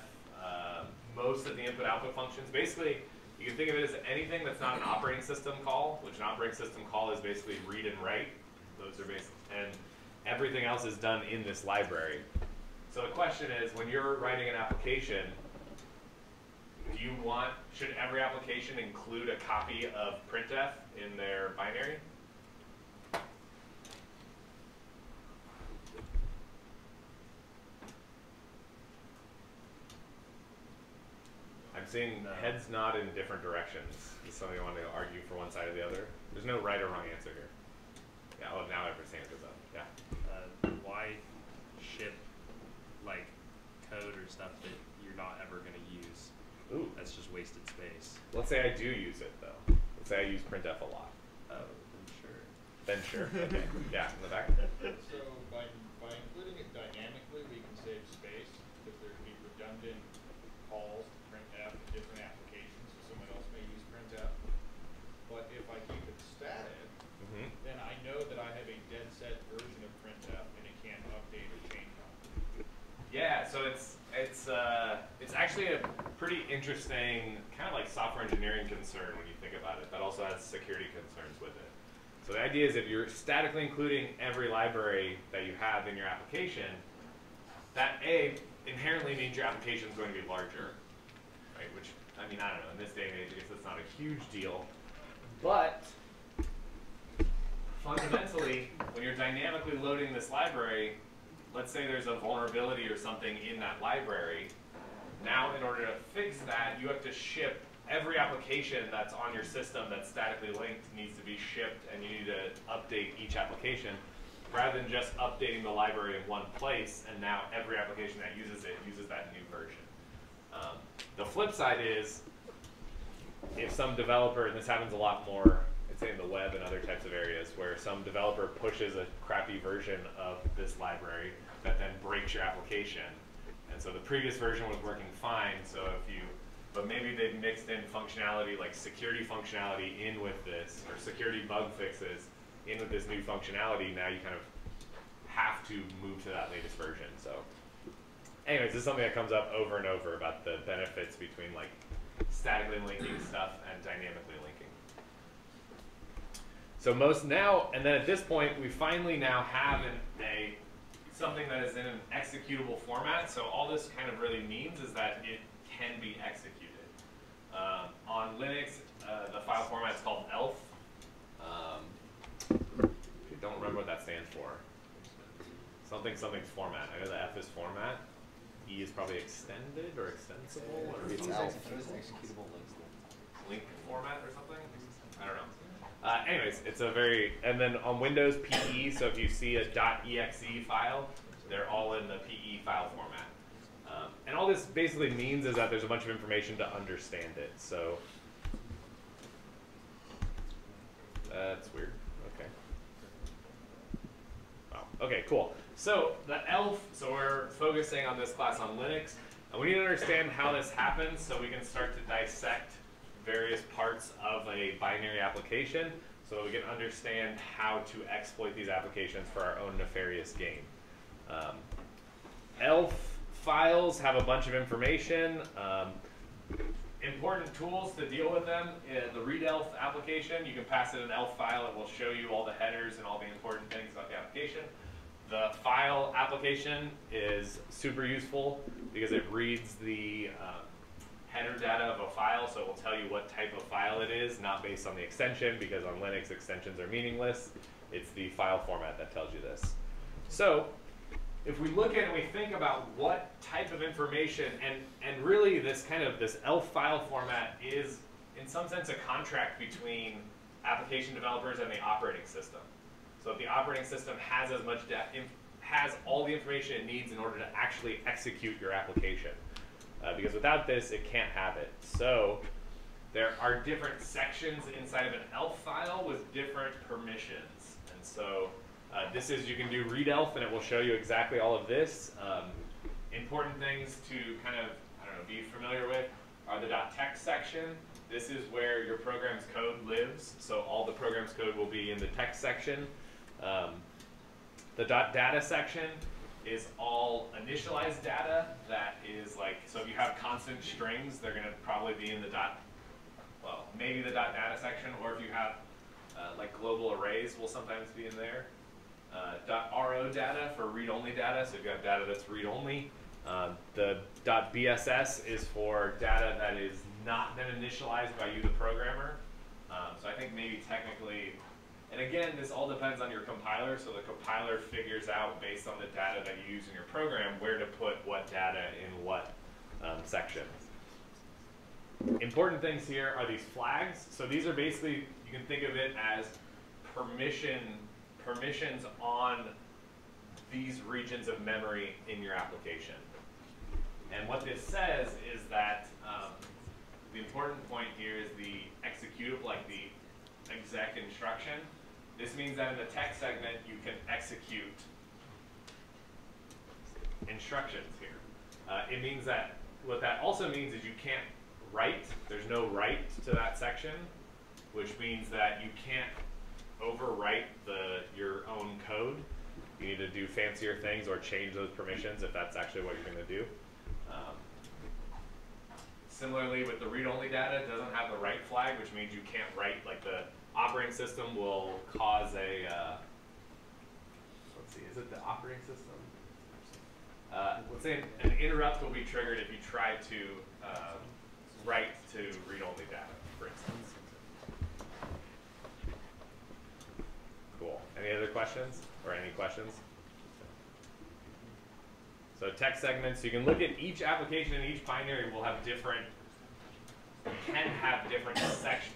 most of the input-output functions. Basically, you can think of it as anything that's not an operating system call, which an operating system call is basically read and write. Those are basic, and everything else is done in this library. So the question is, when you're writing an application, should every application include a copy of printf in their binary? I'm seeing heads nod in different directions. Does somebody want to argue for one side or the other? There's no right or wrong answer here. Yeah, oh, now everyone's hands is up. Yeah.
Why ship like code or stuff that you're not ever going to use?
Ooh.
That's just wasted space.
Let's say I do use it though. Let's say I use printf a lot.
Oh, then sure.
Then sure. Okay. Yeah, in the back.
So by including it dynamically, we can save space because there can be redundant calls to printf in different applications, so someone else may use printf. But if I keep it static, then I know that I have a dead set version of printf and it can't update or change on it.
Yeah, so it's actually a pretty interesting kind of like software engineering concern when you think about it. That also has security concerns with it. So the idea is if you're statically including every library that you have in your application, that inherently means your application is going to be larger, right? Which, I mean, I don't know, in this day and age, I guess that's not a huge deal. But fundamentally, when you're dynamically loading this library, let's say there's a vulnerability or something in that library. Now, in order to fix that, you have to ship every application that's on your system that's statically linked needs to be shipped, and you need to update each application rather than just updating the library in one place, and now every application that uses it uses that new version. The flip side is if some developer, and this happens a lot more, I'd say in the web and other types of areas, where some developer pushes a crappy version of this library that then breaks your application. And so the previous version was working fine, so if you, but maybe they've mixed in functionality like security functionality in with this, or security bug fixes in with this new functionality, now you kind of have to move to that latest version. So anyways, this is something that comes up over and over about the benefits between like statically linking stuff and dynamically linking. So most now, and then at this point, we finally now have something that is in an executable format. So all this kind of really means is that it can be executed. On Linux, the file format is called ELF. I don't remember what that stands for. Something's format. I know the F is format. E is probably extended or extensible. Or
It's
something.
ELF.
Executable links.
Link format or something? I don't know. Anyways, it's a very, and then on Windows, PE, so if you see a .exe file, they're all in the PE file format. And all this basically means is that there's a bunch of information to understand it. So that's weird. Okay. Wow. Okay, cool. So the ELF, so we're focusing on this class on Linux, and we need to understand how this happens so we can start to dissect various parts of a binary application so we can understand how to exploit these applications for our own nefarious gain. ELF files have a bunch of information. Important tools to deal with them. In the readelf application, you can pass it an ELF file. It will show you all the headers and all the important things about the application. The file application is super useful because it reads the header data of a file, so it will tell you what type of file it is, not based on the extension, because on Linux extensions are meaningless. It's the file format that tells you this. So if we look at it and we think about what type of information, and really this ELF file format is in some sense a contract between application developers and the operating system. So if the operating system has as much has all the information it needs in order to actually execute your application. Because without this, it can't have it. So there are different sections inside of an ELF file with different permissions. And so this is, you can do readelf and it will show you exactly all of this. Important things to kind of, be familiar with are the .text section. This is where your program's code lives. So all the program's code will be in the text section. The .data section is all initialized data that is like, so if you have constant strings, they're going to probably be in the maybe the .data section, or if you have like global arrays will sometimes be in there. .ro data for read-only data, so if you have data that's read-only. The .bss is for data that is not been initialized by you, the programmer. So I think maybe technically, and again, this all depends on your compiler, so the compiler figures out based on the data that you use in your program where to put what data in what section. Important things here are these flags. So these are basically, you can think of it as permissions on these regions of memory in your application. And what this says is that the important point here is the executable, like the exec instruction. This means that in the text segment, you can execute instructions here. It means that, what that also means is you can't write. There's no write to that section, which means that you can't overwrite your own code. You need to do fancier things or change those permissions if that's actually what you're going to do. Similarly, with the read-only data, it doesn't have the write flag, which means you can't write like the operating system will cause a, let's see, is it the operating system? Let's say an interrupt will be triggered if you try to write to read-only data, for instance. Cool. Any other questions or any questions? So text segments, you can look at each application and each binary will have different, can have different sections.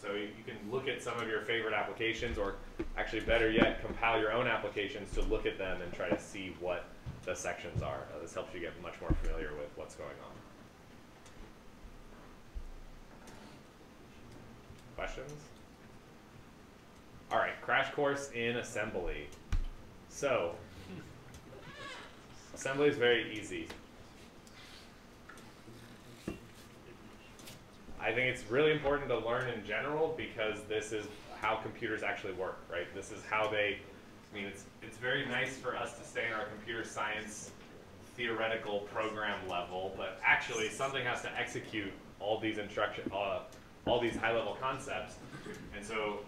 So you can look at some of your favorite applications, or actually better yet, compile your own applications to look at them and try to see what the sections are. This helps you get much more familiar with what's going on. Questions? All right, crash course in assembly. So, assembly is very easy. I think it's really important to learn in general because this is how computers actually work, right? This is how they, I mean, it's very nice for us to stay in our computer science theoretical program level, but actually something has to execute all these all these high-level concepts. And so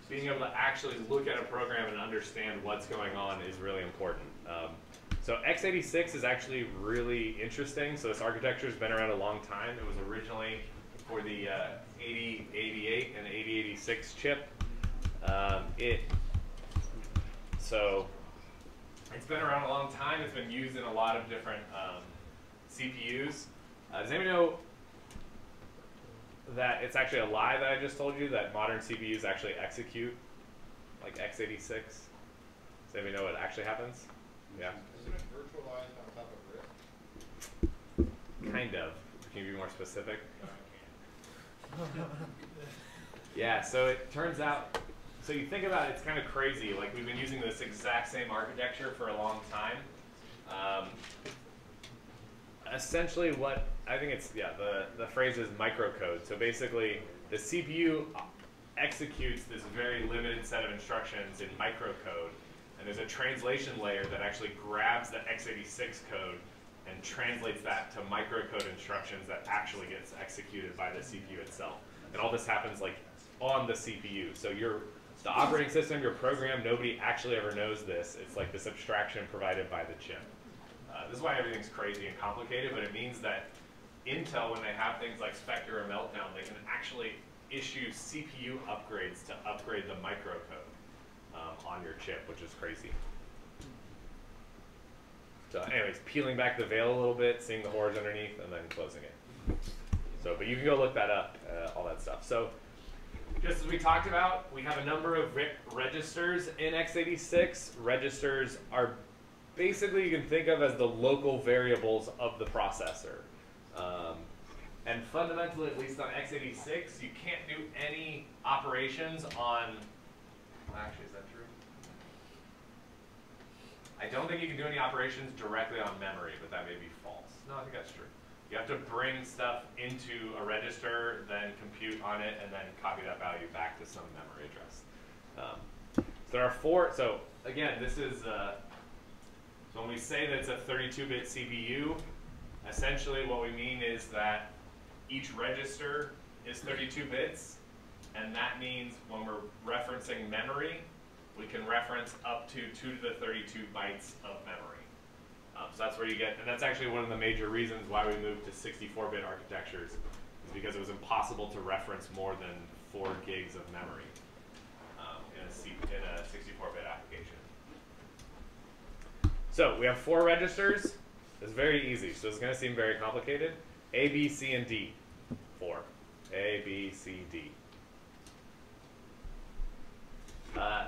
being able to actually look at a program and understand what's going on is really important. So x86 is actually really interesting. So this architecture has been around a long time. It was originally for the 8088 and 8086 chip. So it's been around a long time. It's been used in a lot of different CPUs. Does anybody know that it's actually a lie that I just told you, that modern CPUs actually execute like x86? Does anybody know what actually happens? Yeah?
Isn't it virtualized on top of RISC?
Kind of. Can you be more specific? Yeah, so it turns out, so you think about it, it's kind of crazy. Like, we've been using this exact same architecture for a long time. Essentially what, I think it's, yeah, the phrase is microcode. So basically, the CPU executes this very limited set of instructions in microcode, and there's a translation layer that actually grabs the x86 code and translates that to microcode instructions that actually gets executed by the CPU itself. And all this happens like on the CPU. So the operating system, your program, nobody actually ever knows this. It's like this abstraction provided by the chip. This is why everything's crazy and complicated, but it means that Intel, when they have things like Spectre or Meltdown, they can actually issue CPU upgrades to upgrade the microcode on your chip, which is crazy. So anyways, peeling back the veil a little bit, seeing the horrors underneath, and then closing it. So, but you can go look that up, all that stuff. So just as we talked about, we have a number of registers in x86. Registers are basically, you can think of as the local variables of the processor. And fundamentally, at least on x86, you can't do any operations on, well, actually, is that true? I don't think you can do any operations directly on memory, but that may be false. No, I think that's true. You have to bring stuff into a register, then compute on it, and then copy that value back to some memory address. So there are four, so again, this is, so when we say that it's a 32-bit CPU, essentially what we mean is that each register is 32 bits, and that means when we're referencing memory, we can reference up to 2 to the 32 bytes of memory. So that's where you get, and that's actually one of the major reasons why we moved to 64-bit architectures, is because it was impossible to reference more than 4 gigs of memory in a 64-bit application. So we have 4 registers. It's very easy, so it's going to seem very complicated. A, B, C, and D. 4. A, B, C, D.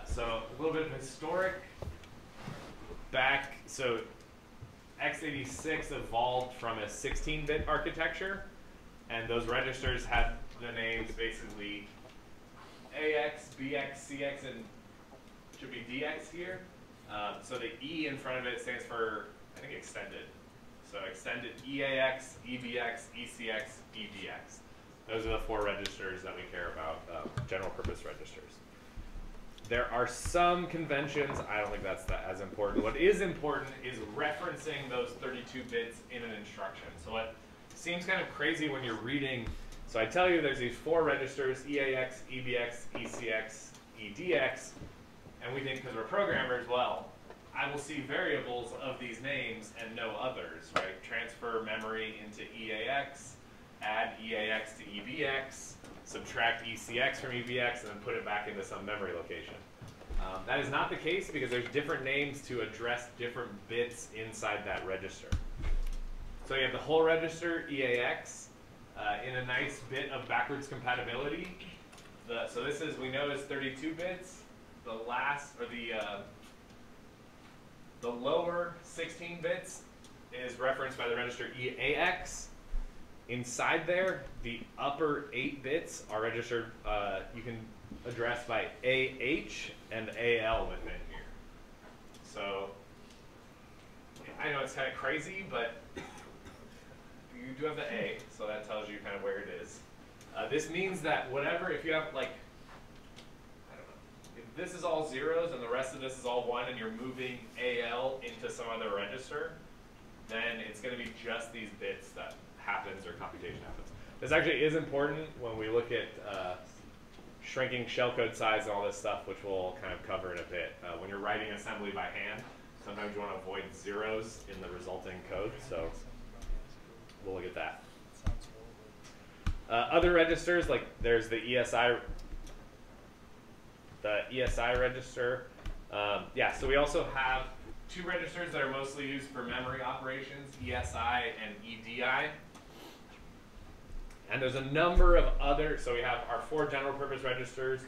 So a little bit of historic back. So x86 evolved from a 16-bit architecture, and those registers had the names basically AX, BX, CX, and should be DX here. So the E in front of it stands for, I think, extended. So extended EAX, EBX, ECX, EBX. Those are the 4 registers that we care about, general purpose registers. There are some conventions. I don't think that's as important. What is important is referencing those 32 bits in an instruction. So what seems kind of crazy when you're reading So I tell you there's these 4 registers, EAX, EBX, ECX, EDX, and we think because we're programmers, well, I will see variables of these names and no others, right? Transfer memory into EAX, add EAX to EBX, subtract ECX from EBX, and then put it back into some memory location. That is not the case because there's different names to address different bits inside that register. So you have the whole register, EAX, in a nice bit of backwards compatibility. So this is, we know, is 32 bits. The last, or the lower 16 bits is referenced by the register EAX. Inside there, the upper 8 bits are registered, you can address by AH and AL within here. So, I know it's kind of crazy, but you do have the A, so that tells you kind of where it is. This means that whatever, if you have like, I don't know, if this is all zeros and the rest of this is all 1 and you're moving AL into some other register, then it's going to be just these bits that happens or computation happens. This actually is important when we look at shrinking shellcode size and all this stuff, which we'll kind of cover in a bit. When you're writing assembly by hand, sometimes you want to avoid zeros in the resulting code, so we'll look at that. Other registers, like there's the ESI register. Yeah, so we also have 2 registers that are mostly used for memory operations, ESI and EDI. And there's a number of other, so we have our 4 general purpose registers,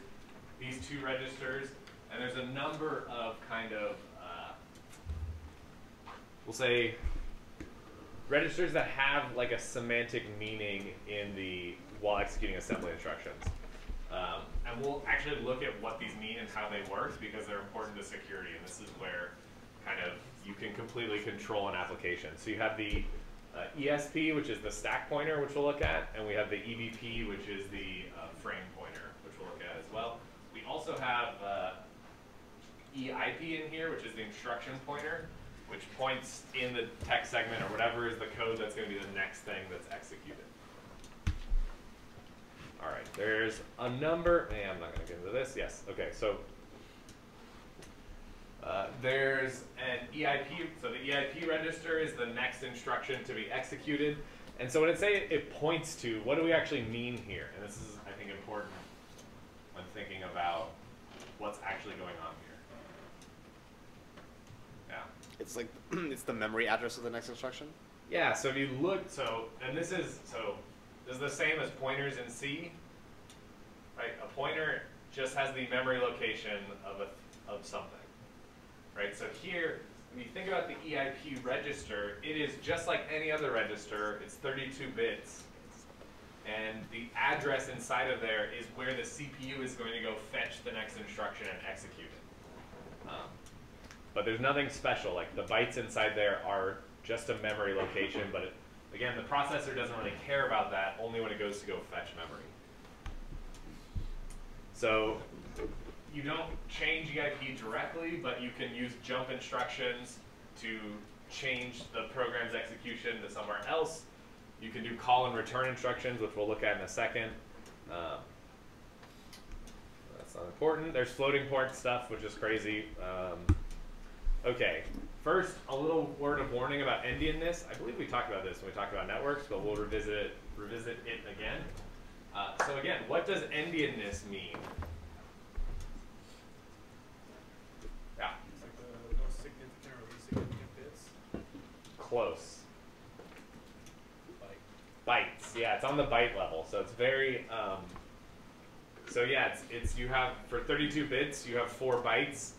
these 2 registers, and there's a number of kind of, we'll say, registers that have like a semantic meaning in the, while executing assembly instructions. And we'll actually look at what these mean and how they work because they're important to security, and this is where kind of you can completely control an application. So you have the ESP, which is the stack pointer, which we'll look at, and we have the EBP, which is the frame pointer, which we'll look at as well. We also have EIP in here, which is the instruction pointer, which points in the text segment or whatever is the code that's going to be the next thing that's executed. All right, there's a number, I'm not going to get into this. Yes, okay, so there's an EIP, so the EIP register is the next instruction to be executed. And so when it say it points to, what do we actually mean here? And this is, I think, important when thinking about what's actually going on here. Yeah.
It's like, it's the memory address of the next instruction?
Yeah, so if you look, this is the same as pointers in C, right? A pointer just has the memory location of something. Right, so here, when you think about the EIP register, it is just like any other register. It's 32 bits. And the address inside of there is where the CPU is going to go fetch the next instruction and execute it. But there's nothing special. Like the bytes inside there are just a memory location. But again, the processor doesn't really care about that, only when it goes to go fetch memory. So you don't change EIP directly, but you can use jump instructions to change the program's execution to somewhere else. You can do call and return instructions, which we'll look at in a second. That's not important. There's floating point stuff, which is crazy. Okay, first, a little word of warning about Endianess. I believe we talked about this when we talked about networks, but we'll revisit it again. So again, what does Endianess mean? Yeah.
It's like the most significant or least significant bits.
Close. Bytes. Yeah, it's on the byte level, so it's very. So yeah, it's you have for 32 bits, you have 4 bytes.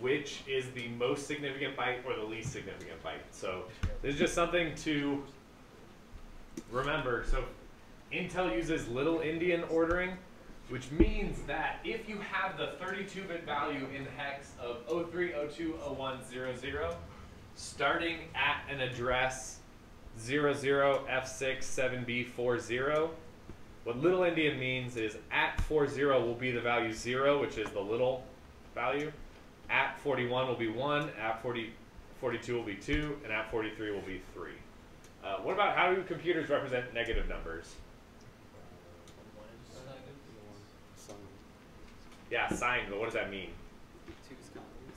Which is the most significant byte or the least significant byte? So this is just something to remember. So Intel uses little endian ordering, which means that if you have the 32-bit value in hex of 03020100, starting at an address 00F67B40, what little endian means is at 40 will be the value 0, which is the little value. At 41 will be 1, at 42 will be 2, and at 43 will be 3. What about how do computers represent negative numbers? Yeah, signed, but what does that mean?
Two's complement.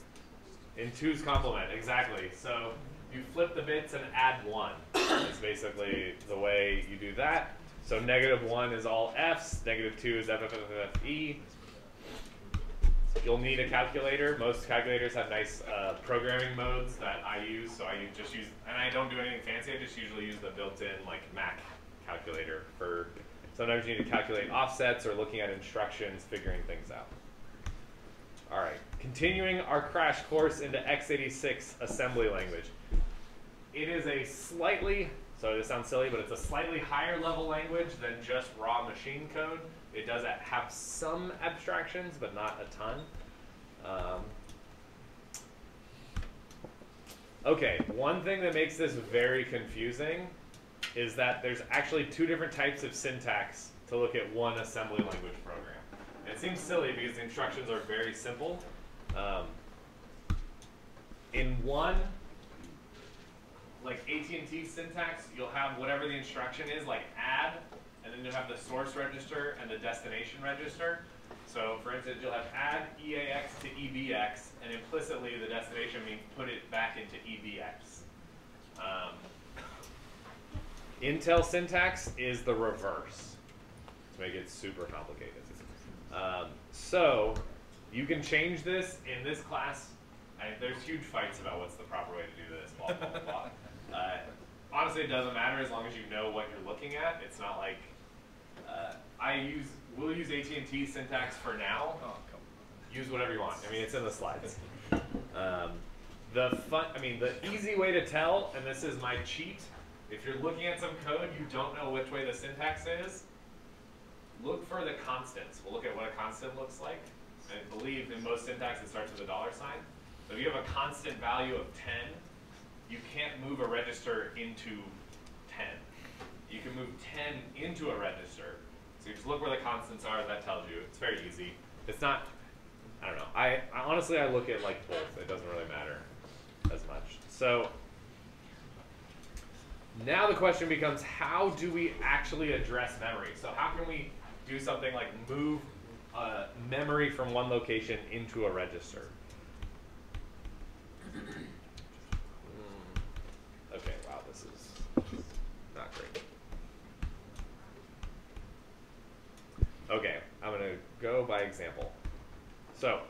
In two's complement, exactly. So you flip the bits and add 1. That's basically the way you do that. So -1 is all F's, -2 is F, F, F, F, F, E. You'll need a calculator. Most calculators have nice programming modes that I use, so I just use, and I don't do anything fancy, I just usually use the built-in like Mac calculator for, sometimes you need to calculate offsets or looking at instructions, figuring things out. All right, continuing our crash course into x86 assembly language. It is a slightly, so this sounds silly, but it's a slightly higher level language than just raw machine code. It does have some abstractions, but not a ton. Okay, one thing that makes this very confusing is that there's actually 2 different types of syntax to look at one assembly language program. And it seems silly because the instructions are very simple. In one, like AT&T syntax, you'll have whatever the instruction is, like add, and then you'll have the source register and the destination register. So for instance, you'll have add EAX to EBX, and implicitly the destination means put it back into EBX. Intel syntax is the reverse, to make it super complicated. So you can change this in this class. There's huge fights about what's the proper way to do this, blah, blah, blah. Honestly, it doesn't matter as long as you know what you're looking at. It's not like, we'll use AT&T syntax for now. Use whatever you want. I mean, it's in the slides. The easy way to tell, and this is my cheat, if you're looking at some code, you don't know which way the syntax is, look for the constants. We'll look at what a constant looks like. I believe in most syntax it starts with a $sign. So if you have a constant value of 10, you can't move a register into 10. You can move 10 into a register. So you just look where the constants are, that tells you. It's very easy. It's not, I don't know. I honestly, I look at like both. It doesn't really matter as much. So now the question becomes, how do we actually address memory? So how can we do something like move memory from one location into a register? Okay, wow, this is not great. Okay, I'm going to go by example. So,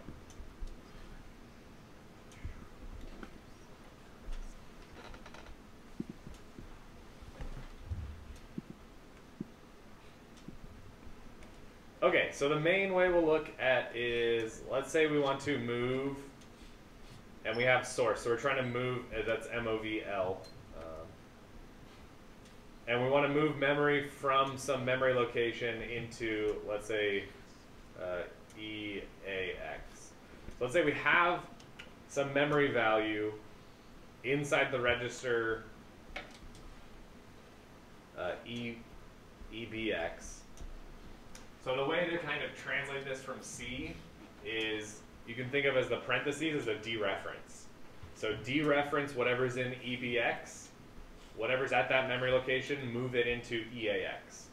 okay, so the main way we'll look at is, let's say we want to move, and we have source, so we're trying to move, that's MOVL. And we want to move memory from some memory location into, let's say, EAX. So let's say we have some memory value inside the register EBX. So the way to kind of translate this from C is you can think of as the parentheses as a dereference. So dereference whatever's in EBX. Whatever's at that memory location, move it into EAX.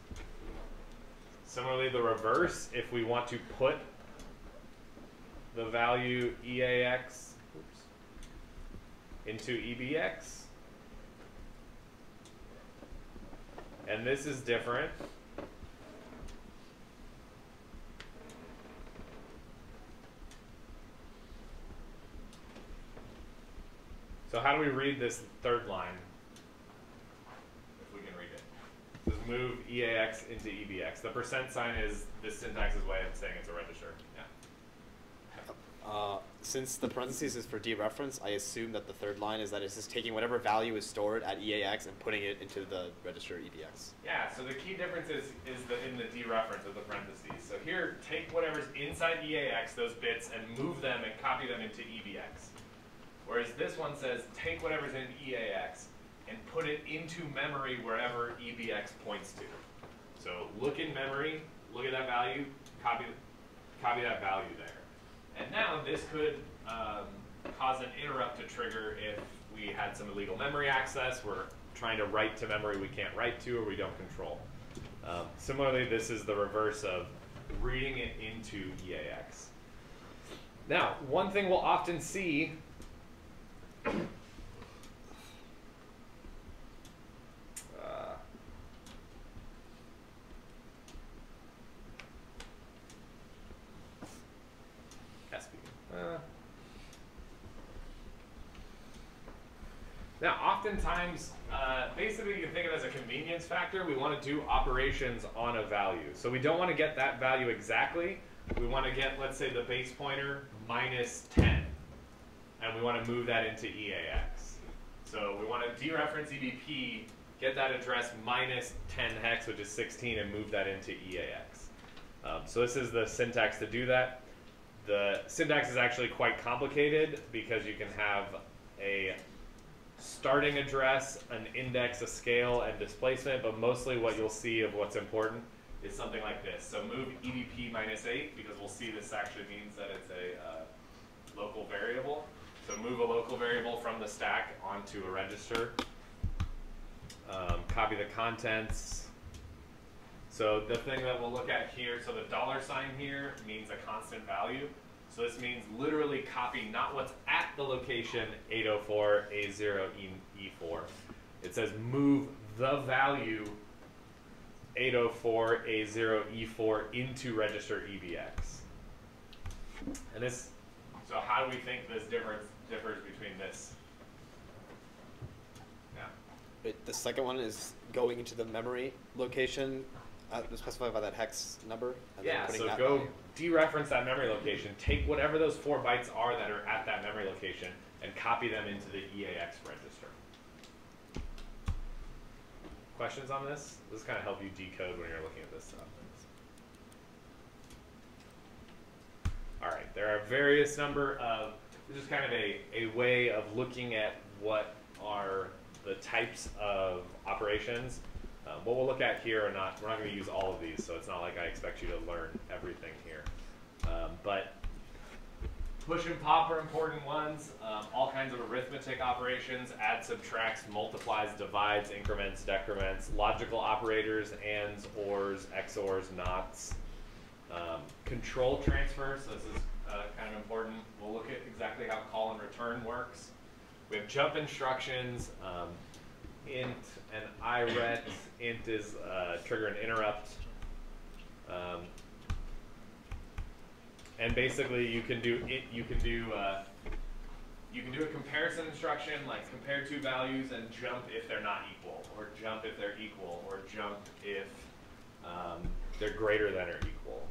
Similarly, the reverse, if we want to put the value EAX into EBX, and this is different. So how do we read this third line? Just move EAX into EBX. The percent sign is this syntax's way of saying it's a register. Yeah.
Since the parentheses is for dereference, I assume that the third line is that it's just taking whatever value is stored at EAX and putting it into the register EBX.
Yeah, so the key difference is in the dereference of the parentheses. So here, take whatever's inside EAX, those bits, and move them and copy them into EBX. Whereas this one says, take whatever's in EAX and put it into memory wherever EBX points to. So look in memory, look at that value, copy that value there. And now this could cause an interrupt to trigger if we had some illegal memory access, we're trying to write to memory we can't write to or we don't control. Similarly, this is the reverse of reading it into EAX. Now, one thing we'll often see now, oftentimes, basically you can think of it as a convenience factor. We want to do operations on a value. So we don't want to get that value exactly. We want to get, let's say, the base pointer minus 10. And we want to move that into EAX. So we want to dereference EBP, get that address minus 10 hex, which is 16, and move that into EAX. So this is the syntax to do that. The syntax is actually quite complicated because you can have a starting address, an index, a scale, and displacement, but mostly what you'll see of what's important is something like this. So move EBP minus 8, because we'll see this actually means that it's a local variable. So move a local variable from the stack onto a register. Copy the contents. So the thing that we'll look at here, so the $sign here means a constant value. So this means literally copy not what's at the location 804 A0 E4. It says move the value 804 A0 E4 into register EBX. And this, so how do we think this differs between this? Yeah.
The second one is going into the memory location specified by that hex number. And
Yeah,
then putting
so
that
go
value.
dereference that memory location, take whatever those 4 bytes are that are at that memory location, and copy them into the EAX register. Questions on this? This kind of help you decode when you're looking at this stuff. All right, there are various number of, this is kind of a way of looking at what are the types of operations. What we'll look at here are not, we're not going to use all of these, so it's not like I expect you to learn everything here. But push and pop are important ones. All kinds of arithmetic operations, add, subtracts, multiplies, divides, increments, decrements, logical operators, ands, ors, XORs, nots. Control transfer, so this is kind of important. We'll look at exactly how call and return works. We have jump instructions, int and iret. Int is trigger and interrupt. And basically you can do a comparison instruction, like compare 2 values and jump if they're not equal, or jump if they're equal, or jump if they're greater than or equal.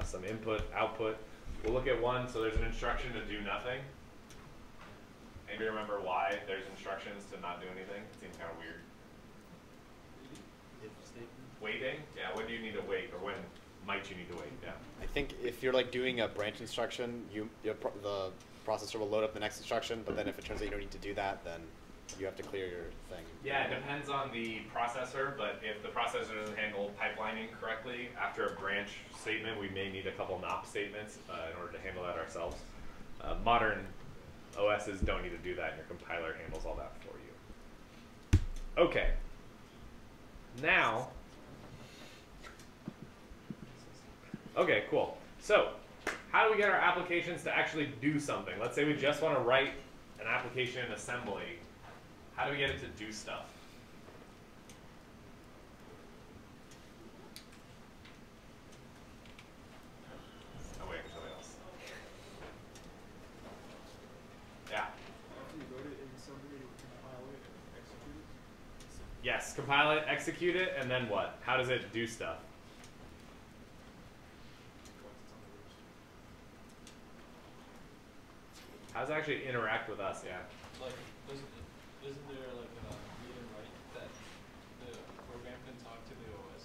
Some input, output. We'll look at one, so there's an instruction to do nothing. Anybody remember why there's instructions to not do anything? It seems kind of weird. Waiting? Yeah, when do you need to wait, or when might you need to wait? Yeah.
I think if you're like doing a branch instruction, the processor will load up the next instruction, but then if it turns out you don't need to do that, then you have to clear your thing.
Yeah, it depends on the processor, but if the processor doesn't handle pipelining correctly, after a branch statement, we may need a couple NOP statements in order to handle that ourselves. Modern OSs don't need to do that, and your compiler handles all that for you. Okay. Now, okay, cool. So, how do we get our applications to actually do something? Let's say we just want to write an application in assembly. How do we get it to do stuff? Oh wait, somebody else. Yeah.
After you wrote it in assembly, compile it and execute it?
Yes, compile it, execute it, and then what? How does it do stuff? How does it actually interact with us? Yeah.
Like, isn't there like a read and write that the program can talk to the OS?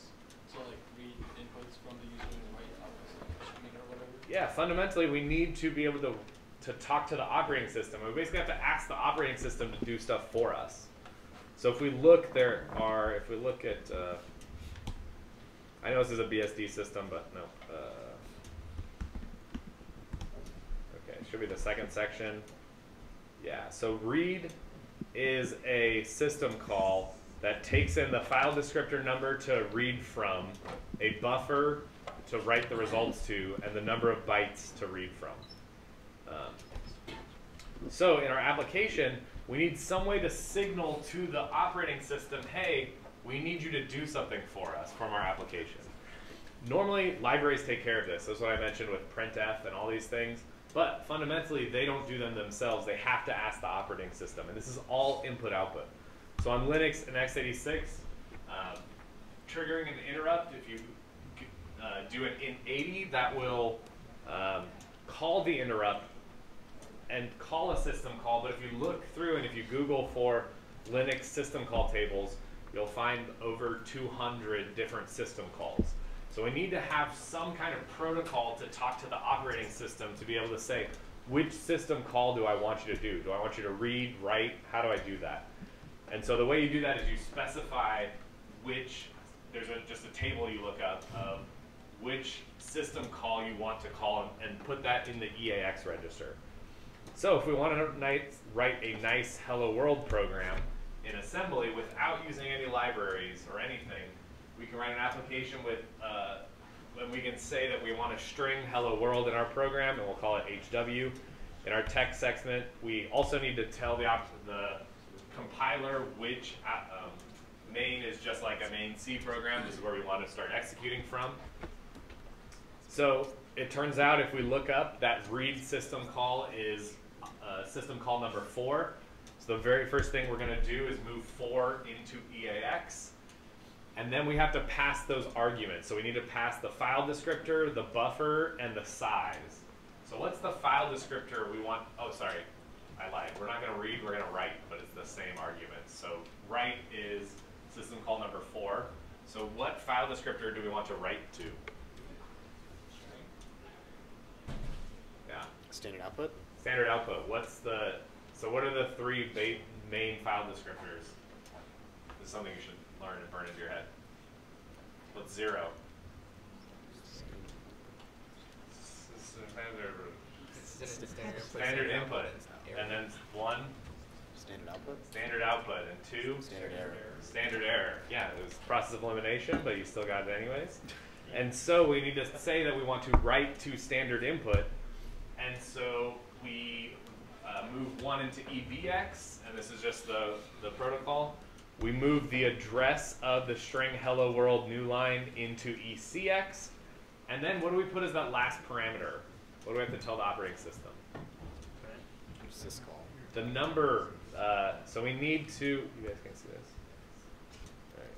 So like read inputs from the user and write outputs like pushing or whatever?
Yeah, fundamentally we need to be able to talk to the operating system. We basically have to ask the operating system to do stuff for us. So if we look, if we look at, I know this is a BSD system, but no. Okay, should be the second section. Yeah, so read is a system call that takes in the file descriptor number to read from, a buffer to write the results to, and the number of bytes to read from. So in our application, we need some way to signal to the operating system, hey, we need you to do something for us from our application. Normally, libraries take care of this. That's what I mentioned with printf and all these things. But fundamentally, they don't do them themselves. They have to ask the operating system. And this is all input-output. So on Linux and x86, triggering an interrupt, if you do an int80, that will call the interrupt and call a system call. But if you look through and if you Google for Linux system call tables, you'll find over 200 different system calls. So we need to have some kind of protocol to talk to the operating system to be able to say, which system call do I want you to do? Do I want you to read, write? How do I do that? And so the way you do that is you specify which, there's just a table you look up of which system call you want to call and put that in the EAX register. So if we want to write a nice hello world program in assembly without using any libraries or anything, we can write an application with, and we can say that we want to string hello world in our program, and we'll call it HW. In our text segment, we also need to tell the compiler which main is just like a main C program. This is where we want to start executing from. So it turns out if we look up, that read system call is system call number 4. So the very first thing we're going to do is move 4 into EAX. And then we have to pass those arguments. So we need to pass the file descriptor, the buffer, and the size. So what's the file descriptor we want? Oh, sorry, I lied. We're not going to read, we're going to write, but it's the same argument. So write is system call number 4. So what file descriptor do we want to write to? Yeah.
Standard output?
Standard output. So what are the 3 main file descriptors? This is something you should learn and burn into your head. What's 0? Standard input. And then 1?
Standard output?
Standard output. And 2?
Standard error.
Standard error. Yeah, it was process of elimination, but you still got it anyways. And so we need to say that we want to write to standard input. And so we move 1 into EBX, and this is just the protocol. We move the address of the string hello world new line into ECX. And then what do we put as that last parameter? What do we have to tell the operating system?
Syscall.
The number, so we need to, you guys can see this. All right.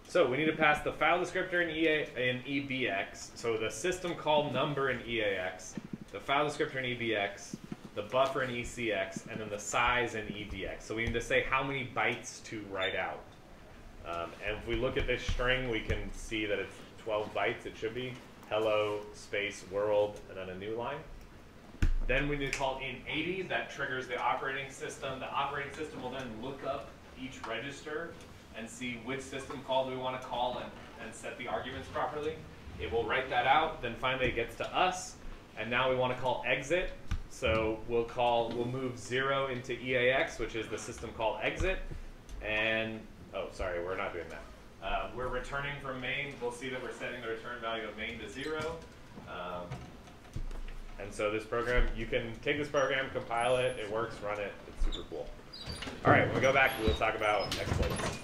So we need to pass the file descriptor in EBX, so the system call number in EAX, the file descriptor in EBX, the buffer in ECX, and then the size in EBX. So we need to say how many bytes to write out. And if we look at this string, we can see that it's 12 bytes. It should be hello space world and then a new line. Then we need to call int80. That triggers the operating system. The operating system will then look up each register and see which system call do we want to call and set the arguments properly. It will write that out. Then finally it gets to us. And now we want to call exit. So we'll move 0 into EAX, which is the system call exit. And, oh, sorry, we're not doing that. We're returning from main. We'll see that we're setting the return value of main to 0. And so this program, you can take this program, compile it, it works, run it, it's super cool. All right, when we go back, we'll talk about exploits.